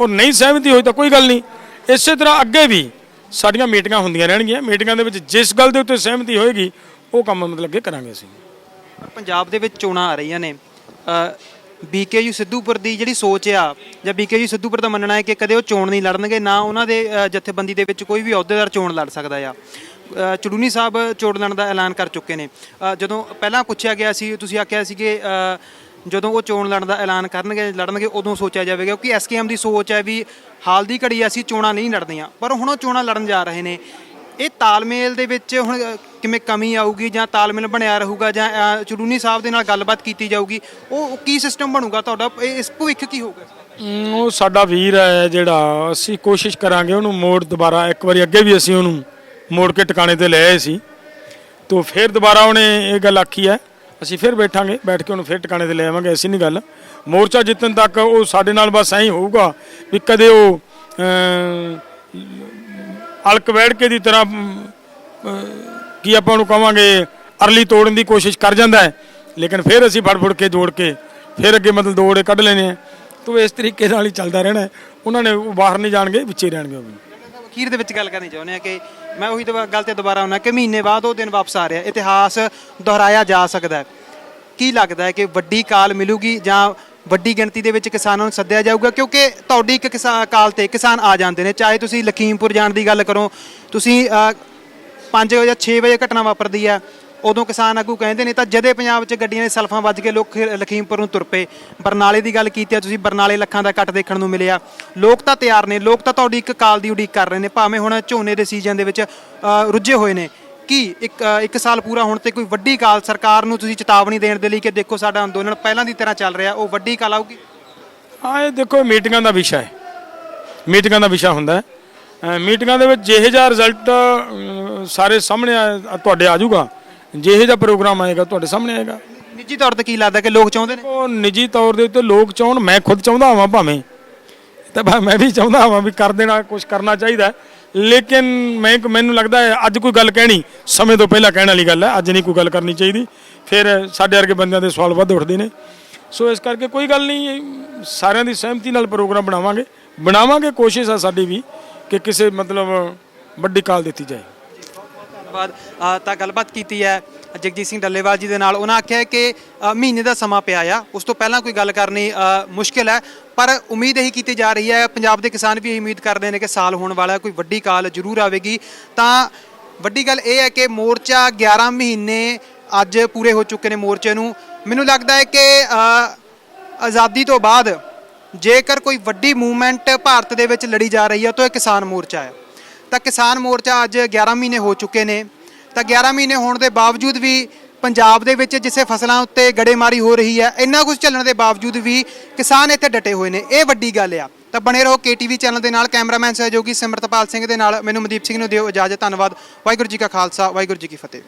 ਔਰ ਨਹੀਂ ਸਹਿਮਤੀ ਹੋਈ ਤਾਂ ਕੋਈ ਗੱਲ ਨਹੀਂ। ਇਸੇ ਤਰ੍ਹਾਂ ਅੱਗੇ ਵੀ ਸਾਡੀਆਂ ਮੀਟਿੰਗਾਂ ਹੁੰਦੀਆਂ ਰਹਿਣਗੀਆਂ, ਮੀਟਿੰਗਾਂ ਦੇ ਵਿੱਚ ਜਿਸ ਗੱਲ ਦੇ ਉੱਤੇ ਸਹਿਮਤੀ ਹੋਏਗੀ ਉਹ ਕੰਮ ਮਤਲਬ ਅੱਗੇ ਕਰਾਂਗੇ ਅਸੀਂ। ਪੰਜਾਬ ਦੇ ਵਿੱਚ ਚੋਣਾਂ ਆ ਰਹੀਆਂ ਨੇ, ਬੀਕੇਯੂ ਸਿੱਧੂਪੁਰ ਦੀ ਜਿਹੜੀ ਸੋਚ ਆ, ਜਾਂ ਬੀਕੇਯੂ ਸਿੱਧੂਪੁਰ ਦਾ ਮੰਨਣਾ ਹੈ ਕਿ ਕਦੇ ਉਹ ਚੋਣ ਨਹੀਂ ਲੜਨਗੇ, ਨਾ ਉਹਨਾਂ ਦੇ ਜਥੇਬੰਦੀ ਦੇ ਵਿੱਚ ਕੋਈ ਵੀ ਅਹੁਦੇਦਾਰ ਚੋਣ ਲੜ ਸਕਦਾ ਆ। ਚੜੂਨੀ ਸਾਹਿਬ ਚੋਣ ਲੜਨ ਦਾ ਐਲਾਨ ਕਰ ਚੁੱਕੇ ਨੇ। ਜਦੋਂ ਪਹਿਲਾਂ ਪੁੱਛਿਆ ਗਿਆ ਸੀ, ਤੁਸੀਂ ਆਖਿਆ ਸੀ ਕਿ ਜਦੋਂ ਉਹ ਚੋਣ ਲੜਨ ਦਾ ਐਲਾਨ ਲੜਨਗੇ ਉਦੋਂ ਸੋਚਿਆ ਜਾਵੇਗਾ, ਕਿਉਂਕਿ ਐਸਕੇਐਮ ਦੀ ਸੋਚ ਹੈ ਵੀ ਹਾਲ ਦੀ ਘੜੀ ਅਸੀਂ ਚੋਣਾਂ ਨਹੀਂ ਲੜਨੀਆਂ, ਪਰ ਹੁਣ ਉਹ ਚੋਣਾਂ ਲੜਨ ਜਾ ਰਹੇ ਨੇ। ਇਹ ਤਾਲਮੇਲ ਦੇ ਵਿੱਚ ਹੁਣ ਕਿਵੇਂ ਕਮੀ ਆਊਗੀ, ਜਾਂ ਤਾਲਮੇਲ ਬਣਿਆ ਰਹੂਗਾ, ਜਾਂ ਚੜੂਨੀ ਸਾਹਿਬ ਦੇ ਨਾਲ ਗੱਲਬਾਤ ਕੀਤੀ ਜਾਊਗੀ, ਉਹ ਕੀ ਸਿਸਟਮ ਬਣੂਗਾ ਤੁਹਾਡਾ, ਇਸ ਭਵਿੱਖ ਕੀ ਹੋਊਗਾ? ਉਹ ਸਾਡਾ ਵੀਰ ਹੈ ਜਿਹੜਾ, ਅਸੀਂ ਕੋਸ਼ਿਸ਼ ਕਰਾਂਗੇ ਉਹਨੂੰ ਮੋੜ ਦੁਬਾਰਾ, ਇੱਕ ਵਾਰੀ ਅੱਗੇ ਵੀ ਅਸੀਂ ਉਹਨੂੰ ਮੋੜ ਕੇ ਟਿਕਾਣੇ ਤੇ ਲੈ ਆਏ ਸੀ, ਤੋਂ ਫਿਰ ਦੁਬਾਰਾ ਉਹਨੇ ਇਹ ਗੱਲ ਆਖੀ ਹੈ, ਅਸੀਂ ਫਿਰ ਬੈਠਾਂਗੇ, ਬੈਠ ਕੇ ਉਹਨੂੰ ਫਿਰ ਟਿਕਾਣੇ ਤੇ ਲੈ ਆਵਾਂਗੇ। ਐਸੀ ਨਹੀਂ ਗੱਲ, ਮੋਰਚਾ ਜਿੱਤਣ ਤੱਕ ਉਹ ਸਾਡੇ ਨਾਲ ਬਸ ਐਂ ਹੀ ਹੋਊਗਾ ਵੀ ਕਦੇ ਉਹ ਅਲਕ ਵੈੜਕੇ ਦੀ ਤਰ੍ਹਾਂ ਕੀ ਆਪਾਂ ਉਹਨੂੰ ਕਹਾਂਗੇ ਅਰਲੀ ਤੋੜਨ ਦੀ ਕੋਸ਼ਿਸ਼ ਕਰ ਜਾਂਦਾ ਹੈ, ਲੇਕਿਨ ਫਿਰ ਅਸੀਂ ਫੜ ਕੇ ਜੋੜ ਕੇ ਫਿਰ ਅੱਗੇ ਮਤਲਬ ਦੌੜੇ ਕੱਢ ਲੈਣੇ ਆ। ਤਾਂ ਇਸ ਤਰੀਕੇ ਨਾਲ ਹੀ ਚੱਲਦਾ ਰਹਿਣਾ। ਉਹਨਾਂ ਨੇ ਬਾਹਰ ਨਹੀਂ ਜਾਣਗੇ, ਵਿੱਚੇ ਰਹਿਣਗੇ। ਉਹ ਵੀ ਅਖੀਰ ਦੇ ਵਿੱਚ ਗੱਲ ਕਰਨੀ ਚਾਹੁੰਦੇ ਆ ਕਿ ਮੈਂ ਉਹੀ ਗੱਲ ਤੇ ਦੁਬਾਰਾ ਆਉਣਾ ਕਿ ਮਹੀਨੇ ਬਾਅਦ ਉਹ ਦਿਨ ਵਾਪਸ ਆ ਰਿਹਾ, ਇਤਿਹਾਸ ਦੁਹਰਾਇਆ ਜਾ ਸਕਦਾ ਹੈ। ਕੀ ਲੱਗਦਾ ਹੈ ਕਿ ਵੱਡੀ ਕਾਲ ਮਿਲੂਗੀ ਜਾਂ ਵੱਡੀ ਗਿਣਤੀ ਦੇ ਵਿੱਚ ਕਿਸਾਨਾਂ ਨੂੰ ਸੱਦਿਆ ਜਾਊਗਾ? ਕਿਉਂਕਿ ਤੁਹਾਡੀ ਇੱਕ ਕਾਲ ਤੇ ਕਿਸਾਨ ਆ ਜਾਂਦੇ ਨੇ, ਚਾਹੇ ਤੁਸੀਂ ਲਖੀਮਪੁਰ ਜਾਣ ਦੀ ਗੱਲ ਕਰੋ, ਤੁਸੀਂ 5 ਜਾਂ 6 ਵਜੇ ਘਟਨਾ ਵਾਪਰਦੀ ਆ, ਉਦੋਂ ਕਿਸਾਨ ਆਗੂ ਕਹਿੰਦੇ ਨੇ ਤਾਂ ਜਦੇ ਪੰਜਾਬ 'ਚ ਗੱਡੀਆਂ ਦੇ ਸਲਫਾਂ ਵੱਜ ਕੇ ਲੋਕ ਲਖੀਮਪੁਰ ਨੂੰ ਤੁਰ ਪਏ। ਬਰਨਾਲੇ ਦੀ ਗੱਲ ਕੀਤੀ ਆ ਤੁਸੀਂ, ਬਰਨਾਲੇ ਲੱਖਾਂ ਦਾ ਇਕੱਠ ਦੇਖਣ ਨੂੰ ਮਿਲਿਆ। ਲੋਕ ਤਾਂ ਤਿਆਰ ਨੇ, ਲੋਕ ਤਾਂ ਤੁਹਾਡੀ ਇੱਕ ਕਾਲ ਦੀ ਉਡੀਕ ਕਰ ਰਹੇ ਨੇ, ਭਾਵੇਂ ਹੁਣ ਝੋਨੇ ਦੇ ਸੀਜ਼ਨ ਦੇ ਵਿੱਚ ਰੁੱਝੇ ਹੋਏ ਨੇ। ਕੀ ਇੱਕ ਸਾਲ ਪੂਰਾ ਹੋਣ ਤੇ ਕੋਈ ਵੱਡੀ ਕਾਲ ਸਰਕਾਰ ਨੂੰ ਤੁਸੀਂ ਚੇਤਾਵਨੀ ਦੇਣ ਦੇ ਲਈ ਕਿ ਦੇਖੋ ਸਾਡਾ ਅੰਦੋਲਨ ਪਹਿਲਾਂ ਦੀ ਤਰ੍ਹਾਂ ਚੱਲ ਰਿਹਾ, ਉਹ ਵੱਡੀ ਕਾਲ ਆਊਗੀ? ਹਾਂ, ਇਹ ਦੇਖੋ ਮੀਟਿੰਗਾਂ ਦਾ ਵਿਸ਼ਾ ਹੈ, ਮੀਟਿੰਗਾਂ ਦਾ ਵਿਸ਼ਾ ਹੁੰਦਾ ਹੈ। ਮੀਟਿੰਗਾਂ ਦੇ ਵਿੱਚ ਜਿਹੇ ਜਿਹਾ ਰਿਜ਼ਲਟ ਸਾਰੇ ਸਾਹਮਣੇ ਤੁਹਾਡੇ ਆ ਜਾਊਗਾ, ਜਿਹੇ ਜਿਹਾ ਪ੍ਰੋਗਰਾਮ ਆਏਗਾ ਤੁਹਾਡੇ ਸਾਹਮਣੇ ਆਏਗਾ। ਨਿੱਜੀ ਤੌਰ ਤੇ ਕੀ ਲੱਗਦਾ ਕਿ ਲੋਕ ਚਾਹੁੰਦੇ ਨੇ? ਉਹ ਨਿੱਜੀ ਤੌਰ ਦੇ ਉੱਤੇ ਲੋਕ ਚਾਹੁਣ, ਮੈਂ ਖੁਦ ਚਾਹੁੰਦਾ ਹਾਂ ਭਾਵੇਂ, ਤਾਂ ਮੈਂ ਵੀ ਚਾਹੁੰਦਾ ਹਾਂ ਵੀ ਕਰ ਦੇਣਾ, ਕੁਝ ਕਰਨਾ ਚਾਹੀਦਾ, ਲੇਕਿਨ ਮੈਨੂੰ ਲੱਗਦਾ ਹੈ ਅੱਜ ਕੋਈ ਗੱਲ ਕਹਿਣੀ ਸਮੇਂ ਤੋਂ ਪਹਿਲਾਂ ਕਹਿਣ ਵਾਲੀ ਗੱਲ ਹੈ, ਅੱਜ ਨਹੀਂ ਕੋਈ ਗੱਲ ਕਰਨੀ ਚਾਹੀਦੀ, ਫਿਰ ਸਾਡੇ ਵਰਗੇ ਬੰਦਿਆਂ ਦੇ ਸਵਾਲ ਵੱਧ ਉੱਠਦੇ ਨੇ। ਸੋ ਇਸ ਕਰਕੇ ਕੋਈ ਗੱਲ ਨਹੀਂ, ਸਾਰਿਆਂ ਦੀ ਸਹਿਮਤੀ ਨਾਲ ਪ੍ਰੋਗਰਾਮ ਬਣਾਵਾਂਗੇ, ਕੋਸ਼ਿਸ਼ ਆ ਸਾਡੀ ਵੀ ਕਿ ਕਿਸੇ ਮਤਲਬ ਵੱਡੀ ਕਾਲ ਦਿੱਤੀ ਜਾਏ। ਧੰਨਵਾਦ। ਤਾਂ ਗੱਲਬਾਤ ਕੀਤੀ ਹੈ ਜਗਜੀਤ ਸਿੰਘ ਡੱਲੇਵਾਲ ਜੀ ਦੇ ਨਾਲ। ਉਹਨਾਂ ਆਖਿਆ ਕਿ ਮਹੀਨੇ ਦਾ ਸਮਾਂ ਪਿਆ ਆ, ਉਸ ਤੋਂ ਪਹਿਲਾਂ ਕੋਈ ਗੱਲ ਕਰਨੀ ਮੁਸ਼ਕਿਲ ਹੈ, ਪਰ ਉਮੀਦ ਇਹੀ ਕੀਤੀ ਜਾ ਰਹੀ ਹੈ, ਪੰਜਾਬ ਦੇ ਕਿਸਾਨ ਵੀ ਇਹ ਉਮੀਦ ਕਰਦੇ ਨੇ ਕਿ ਸਾਲ ਹੋਣ ਵਾਲਾ ਕੋਈ ਵੱਡੀ ਕਾਲ ਜ਼ਰੂਰ ਆਵੇਗੀ। ਤਾਂ ਵੱਡੀ ਗੱਲ ਇਹ ਹੈ ਕਿ ਮੋਰਚਾ 11 ਮਹੀਨੇ ਅੱਜ ਪੂਰੇ ਹੋ ਚੁੱਕੇ ਨੇ ਮੋਰਚੇ ਨੂੰ। ਮੈਨੂੰ ਲੱਗਦਾ ਹੈ ਕਿ ਆਜ਼ਾਦੀ ਤੋਂ ਬਾਅਦ ਜੇਕਰ ਕੋਈ ਵੱਡੀ ਮੂਵਮੈਂਟ ਭਾਰਤ ਦੇ ਵਿੱਚ ਲੜੀ ਜਾ ਰਹੀ ਹੈ ਤਾਂ ਇਹ ਕਿਸਾਨ ਮੋਰਚਾ ਹੈ। ਤਾਂ ਕਿਸਾਨ ਮੋਰਚਾ ਅੱਜ 11 ਮਹੀਨੇ ਹੋ ਚੁੱਕੇ ਨੇ, ਤਾਂ 11 ਮਹੀਨੇ ਹੋਣ ਦੇ ਬਾਵਜੂਦ ਵੀ ਪੰਜਾਬ ਦੇ ਵਿੱਚ ਜਿਸੇ ਫਸਲਾਂ ਉੱਤੇ ਗੜੇਮਾਰੀ ਹੋ ਰਹੀ ਹੈ, ਇੰਨਾ ਕੁਝ ਚੱਲਣ ਦੇ ਬਾਵਜੂਦ ਵੀ ਕਿਸਾਨ ਇੱਥੇ ਡਟੇ ਹੋਏ ਨੇ, ਇਹ ਵੱਡੀ ਗੱਲ ਆ। ਤਾਂ ਬਣੇ ਰਹੋ KTV ਚੈਨਲ ਦੇ ਨਾਲ। ਕੈਮਰਾਮੈਨ ਸਹਿਯੋਗੀ ਸਿਮਰਤਪਾਲ ਸਿੰਘ ਦੇ ਨਾਲ ਮੈਨੂੰ ਮਨਦੀਪ ਸਿੰਘ ਨੂੰ ਦਿਓ ਇਜਾਜ਼ਤ। ਧੰਨਵਾਦ। ਵਾਹਿਗੁਰੂ ਜੀ ਕਾ ਖਾਲਸਾ, ਵਾਹਿਗੁਰੂ ਜੀ ਕੀ ਫਤਿਹ।